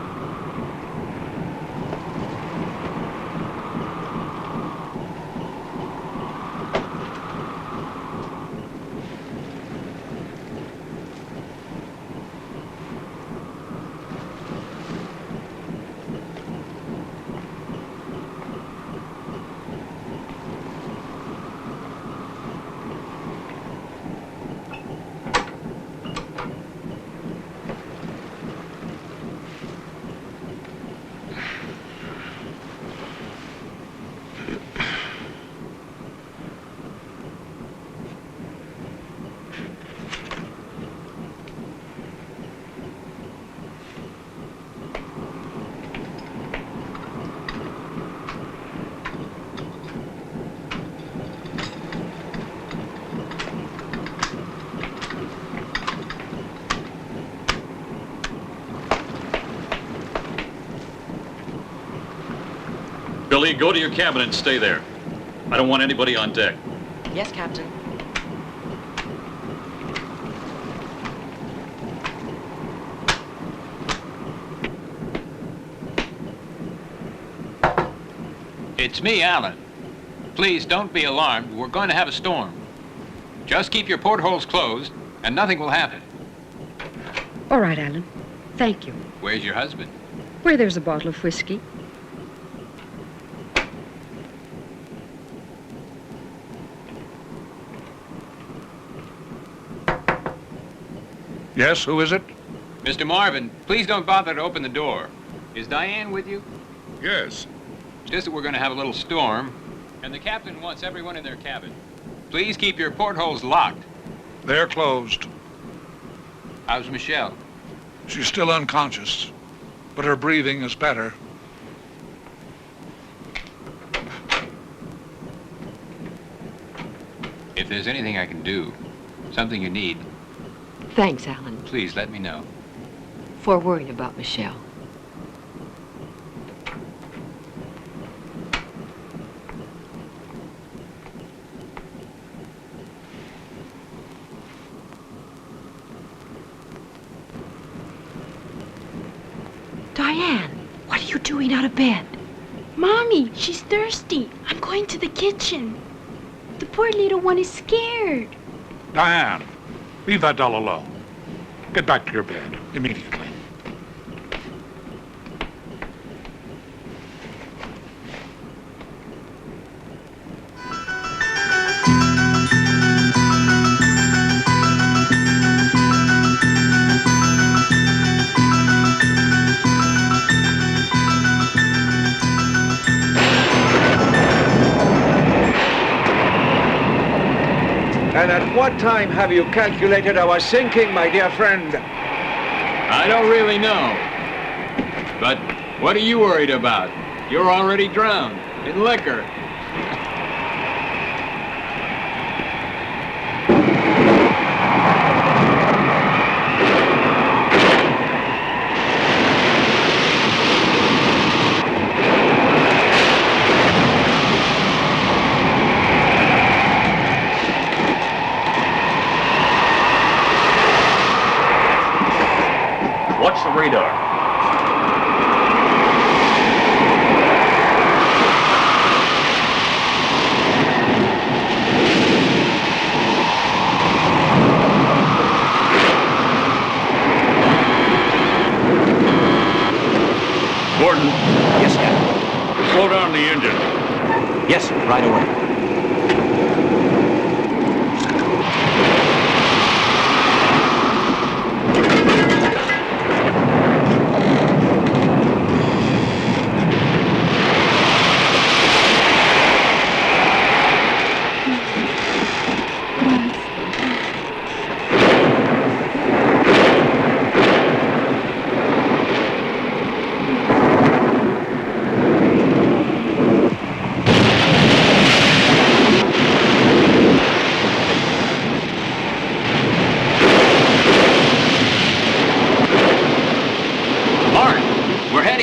Billy, go to your cabin and stay there. I don't want anybody on deck. Yes, Captain. It's me, Alan. Please don't be alarmed. We're going to have a storm. Just keep your portholes closed, and nothing will happen. All right, Alan. Thank you. Where's your husband? Where there's a bottle of whiskey. Yes, who is it? Mr. Marvin, please don't bother to open the door. Is Diane with you? Yes. Just that we're going to have a little storm, and the captain wants everyone in their cabin. Please keep your portholes locked. They're closed. How's Michelle? She's still unconscious, but her breathing is better. If there's anything I can do, something you need, Thanks, Alan, please let me know. for worrying about Michelle. Diane, what are you doing out of bed? Mommy, she's thirsty. I'm going to the kitchen. The poor little one is scared. Diane, leave that doll alone. Get back to your bed immediately. And at what time have you calculated our sinking, my dear friend? I don't really know. But what are you worried about? You're already drowned in liquor. Watch the radar. Gordon. Yes, Captain. Slow down the engine. Yes, right away.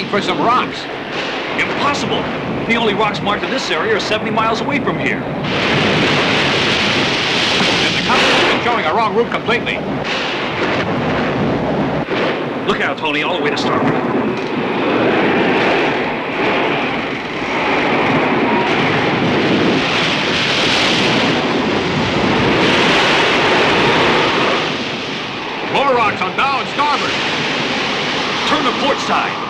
For some rocks. Impossible! The only rocks marked in this area are 70 miles away from here. And the compass has been showing the wrong route completely. Look out, Tony, all the way to starboard. More rocks on bow and starboard. Turn to port side.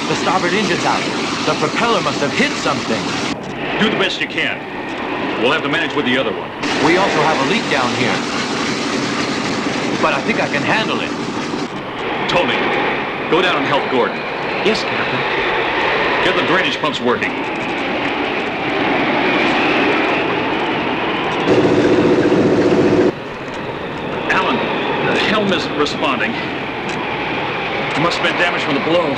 The starboard engine's out. The propeller must have hit something. Do the best you can. We'll have to manage with the other one. We also have a leak down here. But I think I can handle it. Tony, go down and help Gordon. Yes, Captain. Get the drainage pumps working. Alan, the helm isn't responding. There must have been damage from the blow.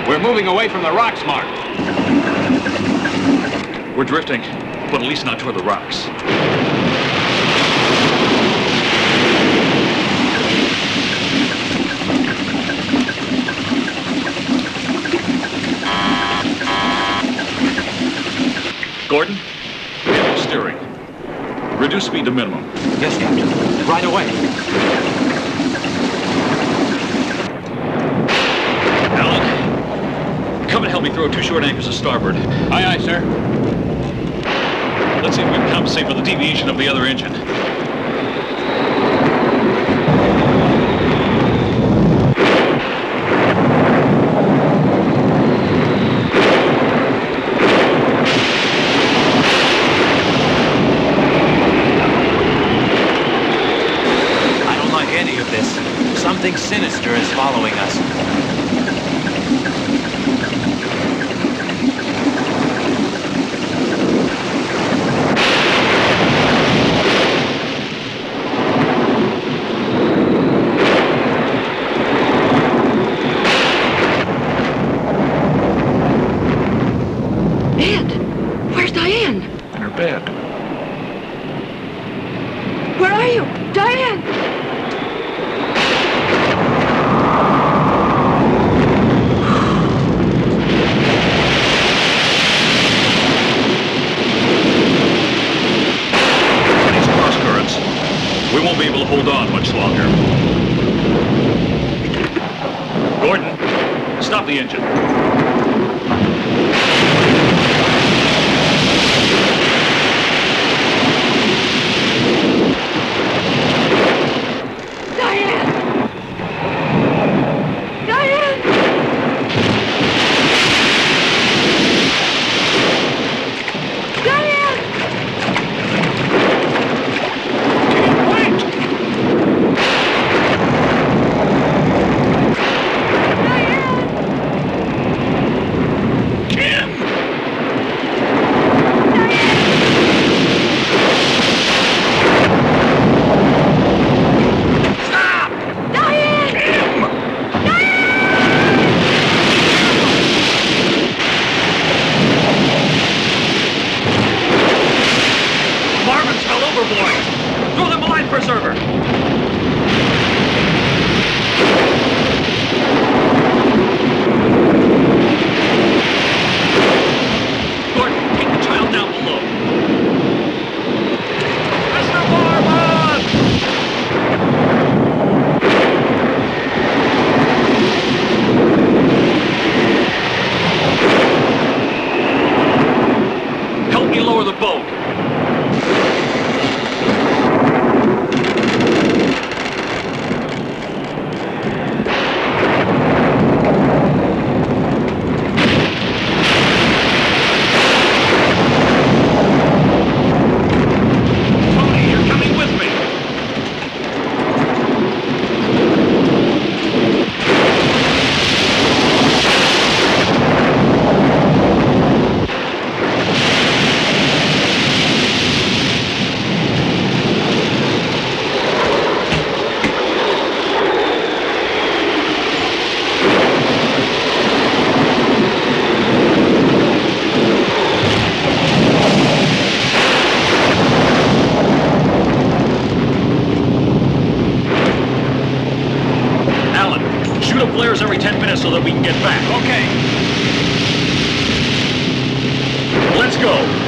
We're moving away from the rocks, Mark. We're drifting, but at least not toward the rocks. Gordon, handle steering. Reduce speed to minimum. Yes, Captain. Right away. Come and help me throw 2 short anchors to starboard. Aye, aye, sir. Let's see if we can compensate for the deviation of the other engine. I don't like any of this. Something sinister is following us. Stop the engine. Lower the boat. so that we can get back. Okay. Let's go.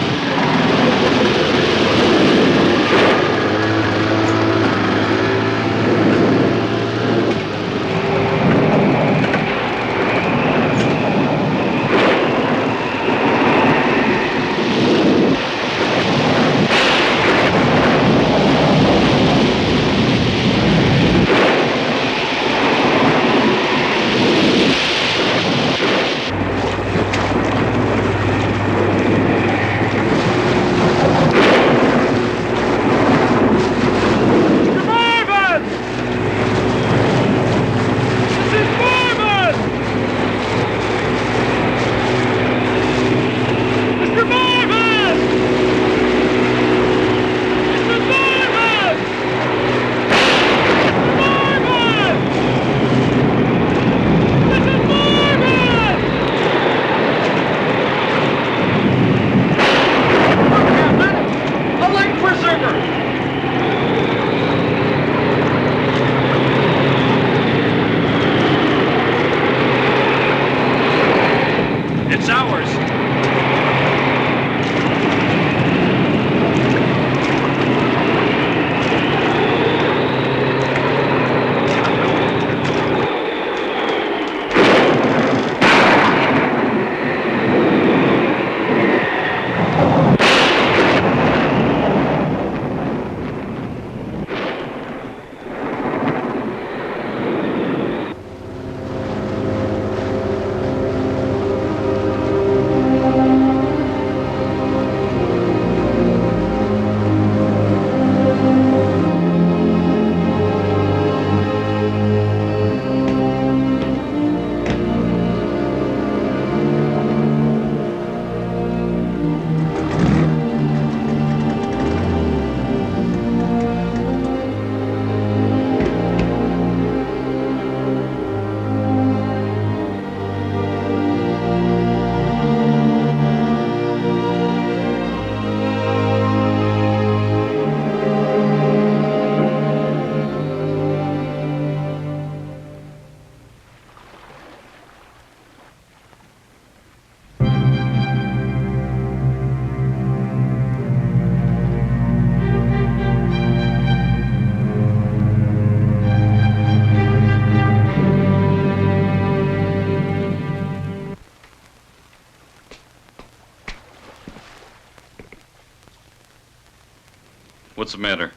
What's the matter?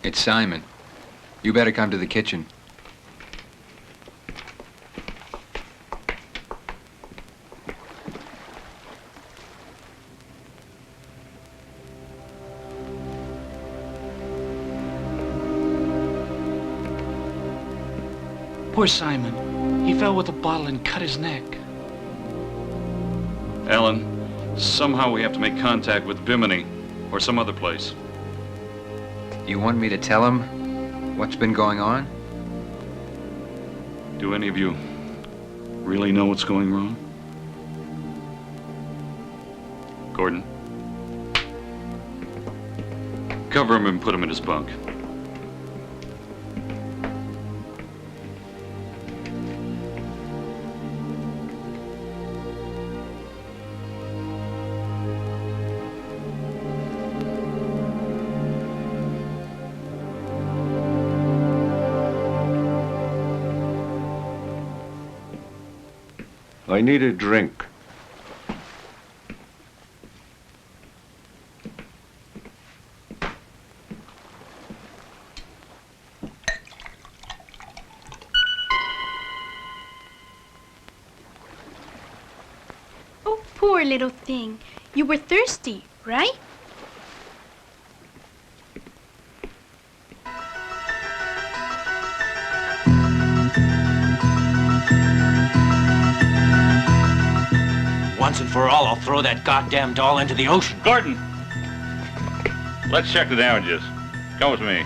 It's Simon. You better come to the kitchen. Poor Simon. He fell with a bottle and cut his neck. Alan, somehow we have to make contact with Bimini or some other place. You want me to tell him what's been going on? Do any of you really know what's going wrong? Gordon? Cover him and put him in his bunk. I need a drink. Oh, poor little thing. You were thirsty, right? Once and for all, I'll throw that goddamn doll into the ocean. Gordon! Let's check the damages. Come with me.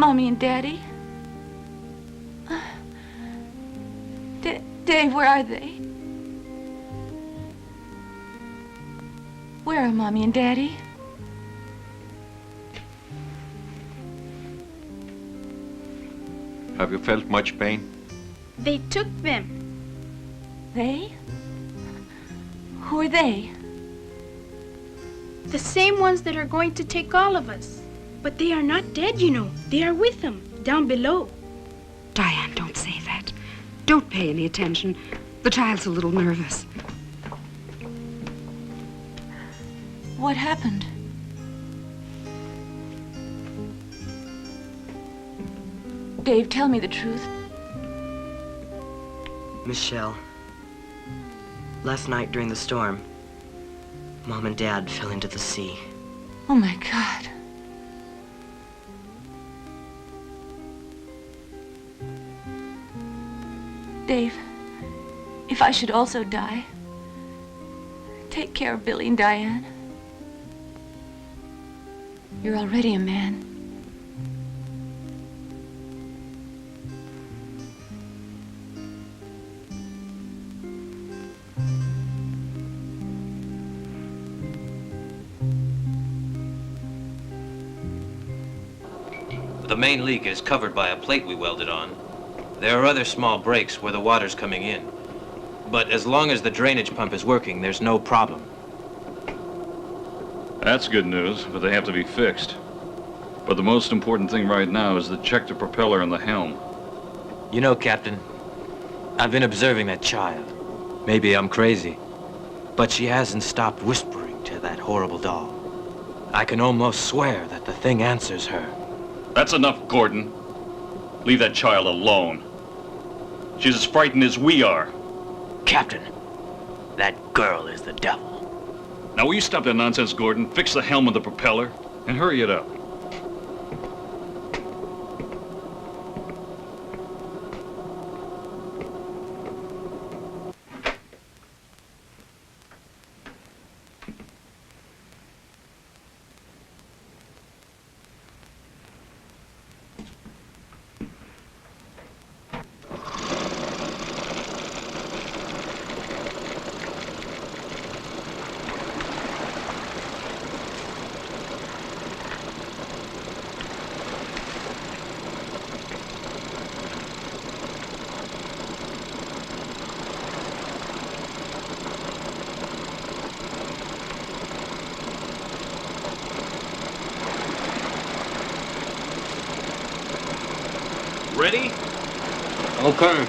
Mommy and Daddy? Dave, where are they? Where are Mommy and Daddy? Have you felt much pain? They took them. They? Who are they? The same ones that are going to take all of us. But they are not dead, you know. They are with them, down below. Diane, don't say that. Don't pay any attention. The child's a little nervous. What happened? Dave, tell me the truth. Michelle, last night during the storm, Mom and Dad fell into the sea. Oh, my God. Dave, if I should also die, take care of Billy and Diane. You're already a man. The main leak is covered by a plate we welded on. There are other small breaks where the water's coming in. But as long as the drainage pump is working, there's no problem. That's good news, but they have to be fixed. But the most important thing right now is to check the propeller and the helm. You know, Captain, I've been observing that child. Maybe I'm crazy, but she hasn't stopped whispering to that horrible doll. I can almost swear that the thing answers her. That's enough, Gordon. Leave that child alone. She's as frightened as we are. Captain, that girl is the devil. Now will you stop that nonsense, Gordon? Fix the helm and the propeller, and hurry it up. Ready? Okay.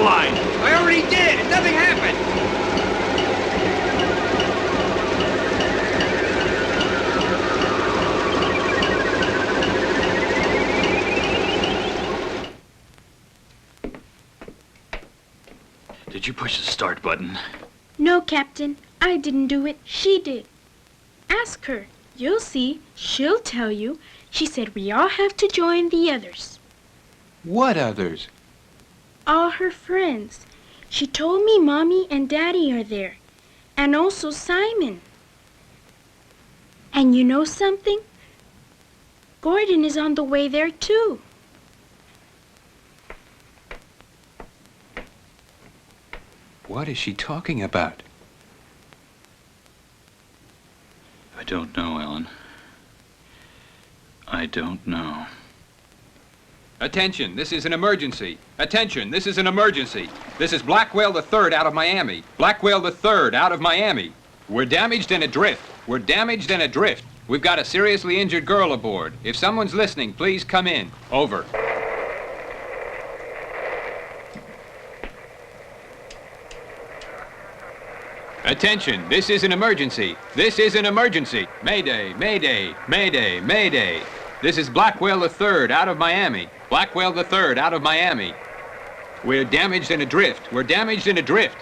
line. I already did. Nothing happened. Did you push the start button? No, Captain. I didn't do it. She did. Ask her. You'll see. She'll tell you. She said we all have to join the others. What others? All her friends. She told me Mommy and Daddy are there. And also Simon. And you know something? Gordon is on the way there too. What is she talking about? I don't know, Ellen. I don't know. Attention, this is an emergency. Attention, this is an emergency. This is Black Whale the Third out of Miami. Black Whale the Third out of Miami. We're damaged and adrift. We're damaged and adrift. We've got a seriously injured girl aboard. If someone's listening, please come in. Over. Attention, this is an emergency. This is an emergency. Mayday, mayday, mayday, mayday. This is Black Whale the Third out of Miami. Black Whale the Third out of Miami. We're damaged and adrift. We're damaged and adrift.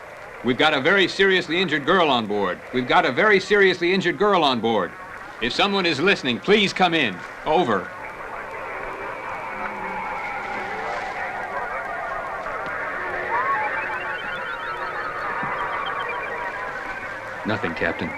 We've got a very seriously injured girl on board. We've got a very seriously injured girl on board. If someone is listening, please come in. Over. Nothing, Captain.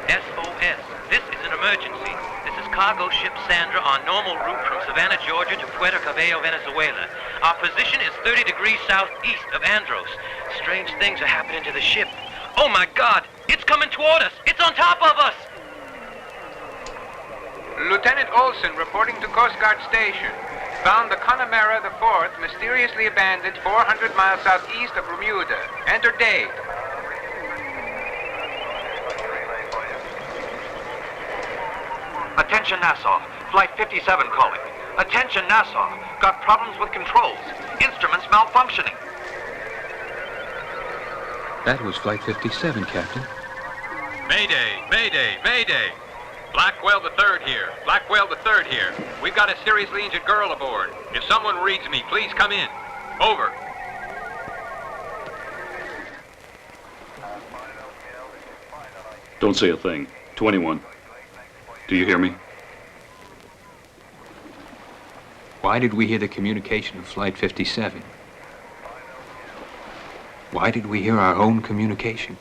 SOS. This is an emergency. This is cargo ship Sandra on normal route from Savannah, Georgia to Puerto Cabello, Venezuela. Our position is 30 degrees southeast of Andros. Strange things are happening to the ship. Oh my God! It's coming toward us! It's on top of us! Lieutenant Olson reporting to Coast Guard Station. Found the Connemara IV mysteriously abandoned 400 miles southeast of Bermuda. Enter date. Attention Nassau. Flight 57 calling. Attention Nassau. Got problems with controls. Instruments malfunctioning. That was Flight 57, Captain. Mayday, mayday, mayday. Black Whale the Third here. Black Whale the Third here. We've got a seriously injured girl aboard. If someone reads me, please come in. Over. Don't say a thing. 21. Do you hear me? Why did we hear the communication of Flight 57? Why did we hear our own communication?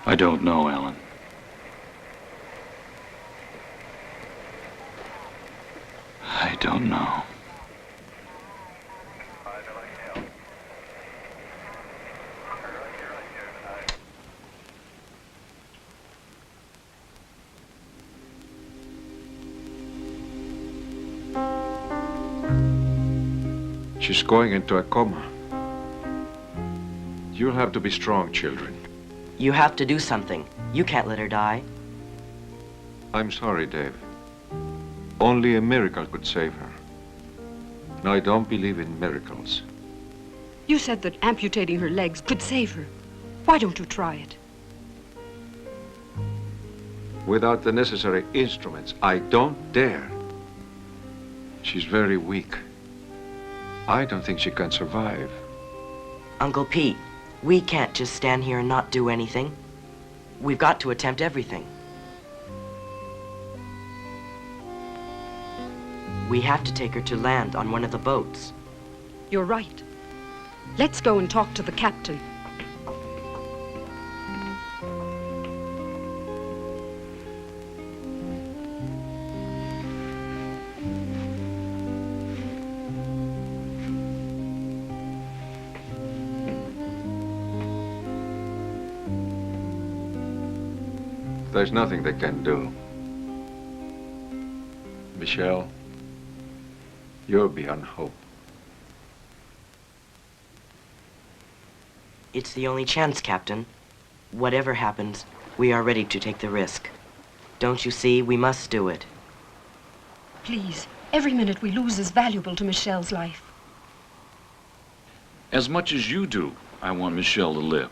I don't know, Alan. I don't know. She's going into a coma. You'll have to be strong, children. You have to do something. You can't let her die. I'm sorry, Dave. Only a miracle could save her. And I don't believe in miracles. You said that amputating her legs could save her. Why don't you try it? Without the necessary instruments, I don't dare. She's very weak. I don't think she can survive. Uncle Pete, we can't just stand here and not do anything. We've got to attempt everything. We have to take her to land on one of the boats. You're right. Let's go and talk to the captain. There's nothing they can do. Michelle, you're beyond hope. It's the only chance, Captain. Whatever happens, we are ready to take the risk. Don't you see? We must do it. Please, every minute we lose is valuable to Michelle's life. As much as you do, I want Michelle to live.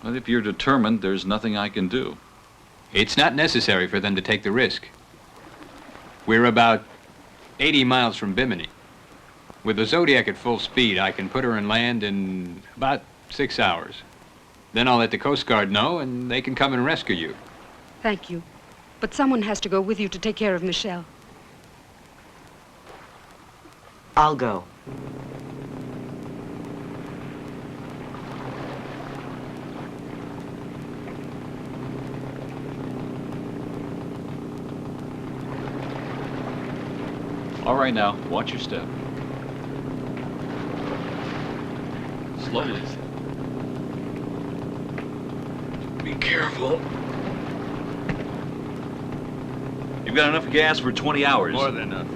But if you're determined, there's nothing I can do. It's not necessary for them to take the risk. We're about 80 miles from Bimini. With the Zodiac at full speed, I can put her in land in about 6 hours. Then I'll let the Coast Guard know, and they can come and rescue you. Thank you. But someone has to go with you to take care of Michelle. I'll go. All right now, watch your step. Slowly. Be careful. You've got enough gas for 20 hours. More than enough.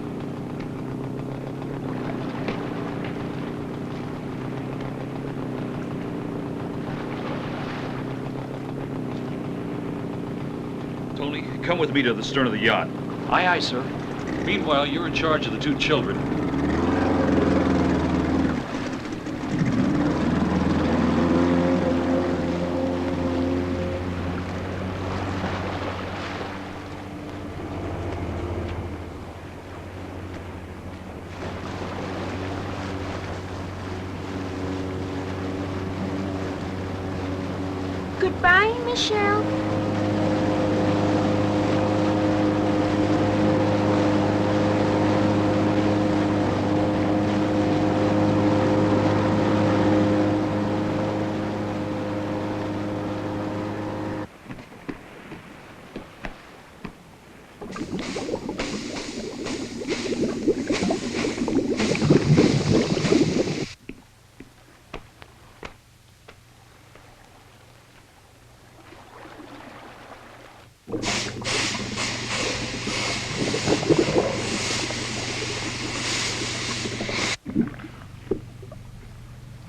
Tony, come with me to the stern of the yacht. Aye, aye, sir. Meanwhile, you're in charge of the 2 children. Goodbye, Michelle.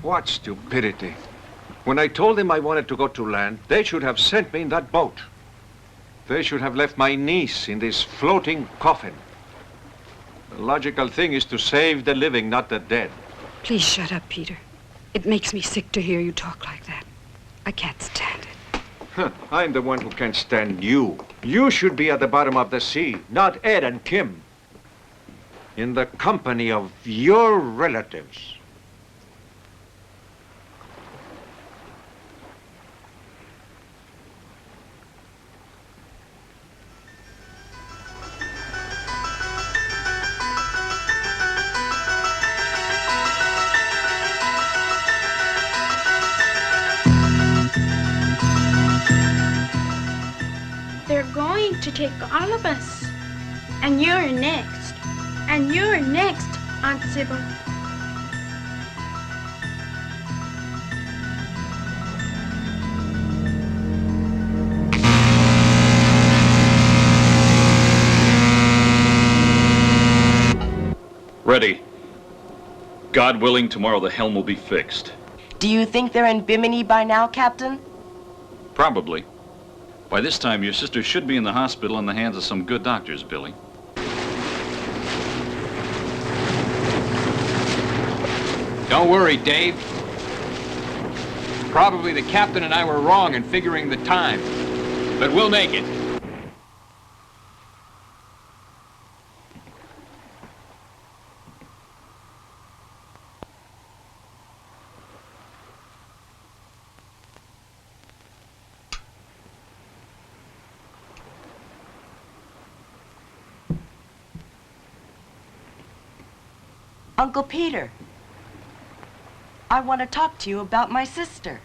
What stupidity. When I told them I wanted to go to land, they should have sent me in that boat. They should have left my niece in this floating coffin. The logical thing is to save the living, not the dead. Please shut up, Peter. It makes me sick to hear you talk like that. I can't stand it. Huh, I'm the one who can't stand you. You should be at the bottom of the sea, not Ed and Kim. In the company of your relatives. They're going to take all of us. And you're next. And you're next, Aunt Sybil. Ready. God willing, tomorrow the helm will be fixed. Do you think they're in Bimini by now, Captain? Probably. By this time, your sister should be in the hospital in the hands of some good doctors, Billy. Don't worry, Dave. Probably the captain and I were wrong in figuring the time, but we'll make it. Uncle Peter, I want to talk to you about my sister.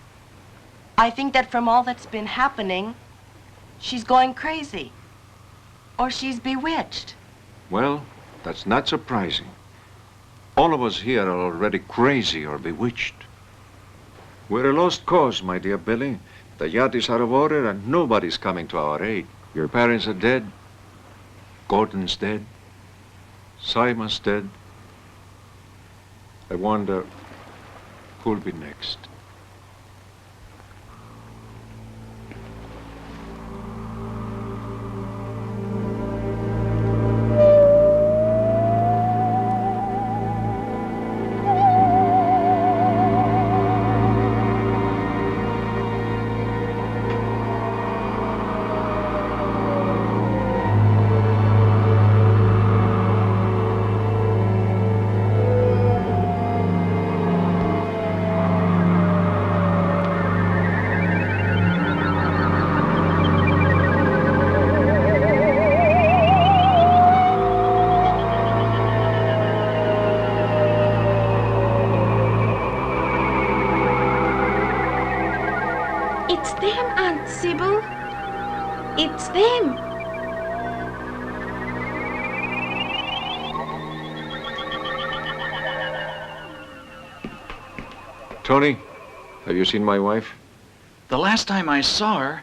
I think that from all that's been happening, she's going crazy. Or she's bewitched. Well, that's not surprising. All of us here are already crazy or bewitched. We're a lost cause, my dear Billy. The yacht is out of order and nobody's coming to our aid. Your parents are dead. Gordon's dead. Simon's dead. I wonder who'll be next. Sybil. It's them. Tony, have you seen my wife? The last time I saw her,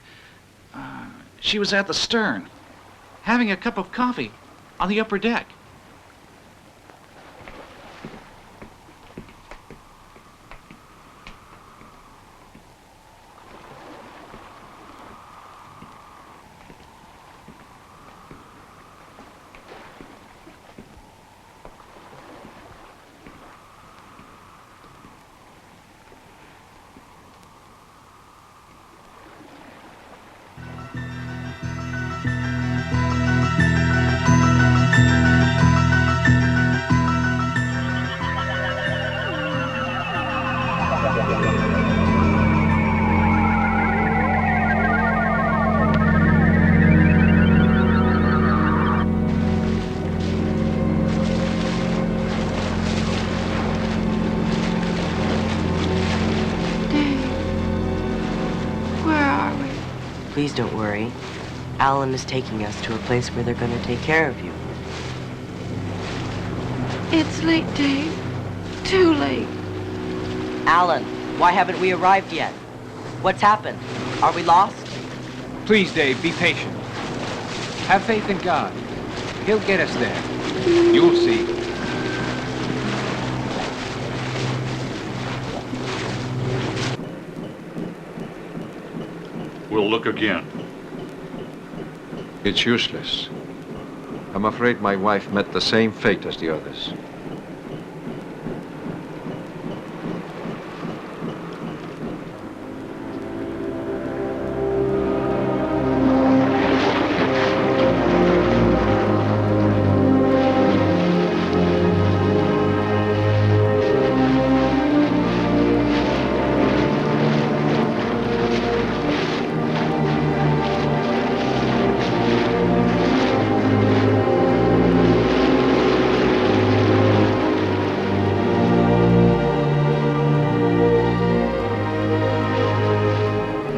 she was at the stern, having a cup of coffee on the upper deck. Please don't worry. Alan is taking us to a place where they're going to take care of you. It's late, Dave. Too late. Alan, why haven't we arrived yet? What's happened? Are we lost? Please, Dave, be patient. Have faith in God. He'll get us there. You'll see. We'll look again. It's useless. I'm afraid my wife met the same fate as the others.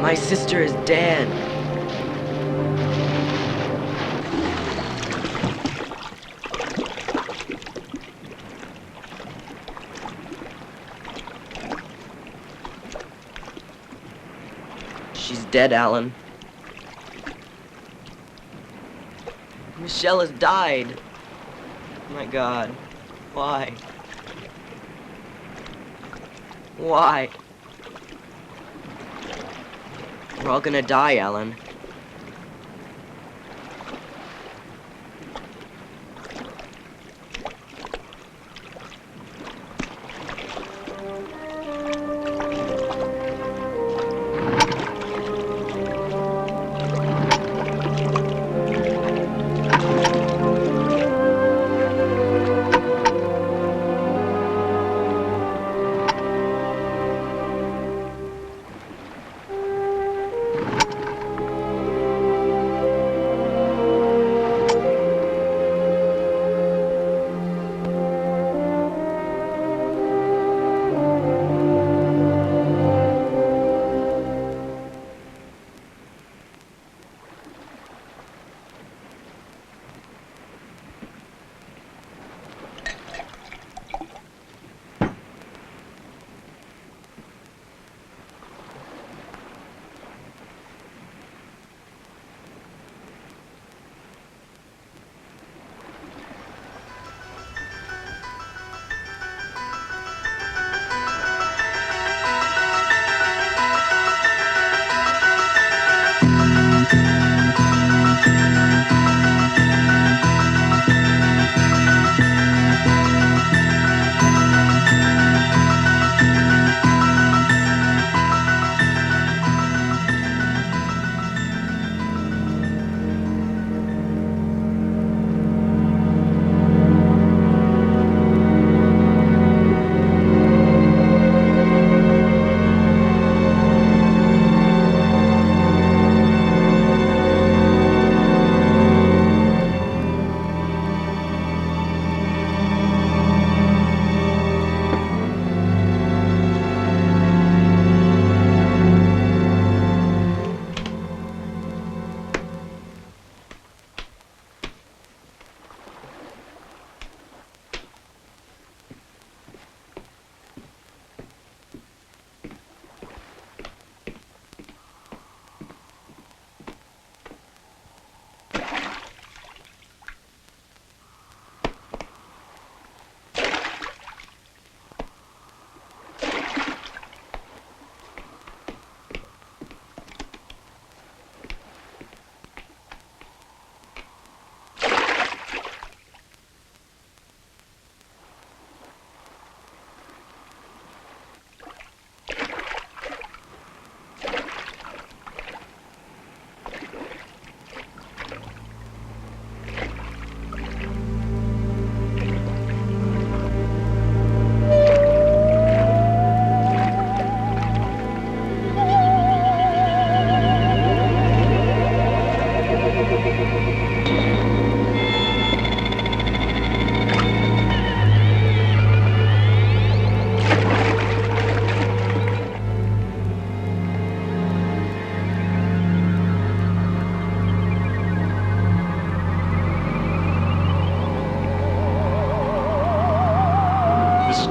My sister is dead. She's dead, Alan. Michelle has died. Oh my God. Why? Why? We're all gonna die, Alan.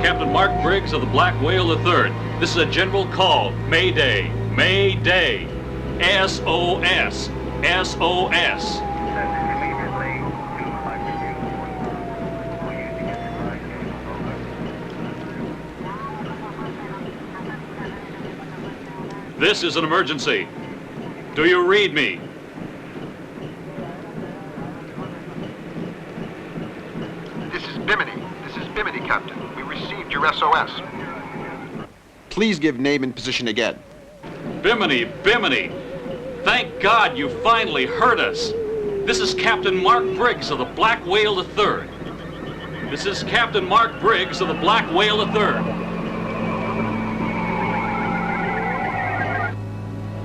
Captain Mark Briggs of the Black Whale III. This is a general call. Mayday. Mayday. SOS. SOS. This is an emergency. Do you read me? This is Bimini. This is Bimini, Captain. We received your SOS. Please give name and position again. Bimini, Bimini. Thank God you finally heard us. This is Captain Mark Briggs of the Black Whale III. This is Captain Mark Briggs of the Black Whale III.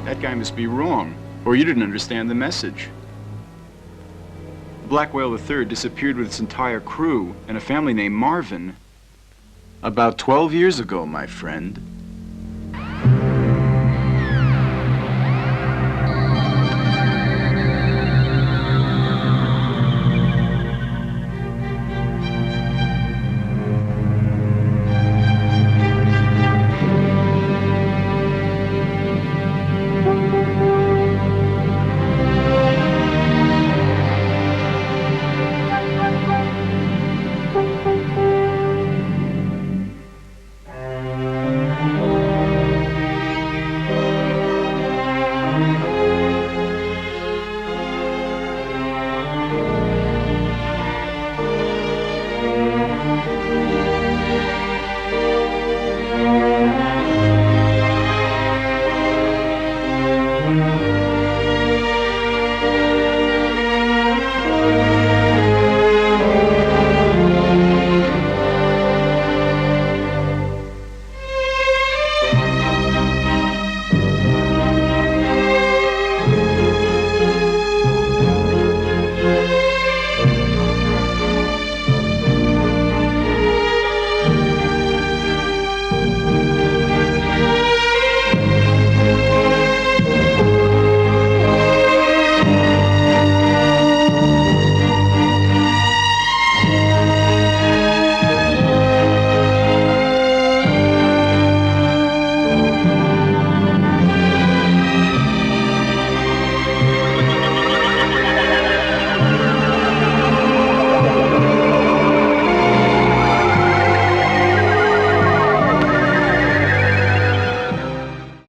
That guy must be wrong, or you didn't understand the message. Black Whale III disappeared with its entire crew and a family named Marvin about 12 years ago, my friend.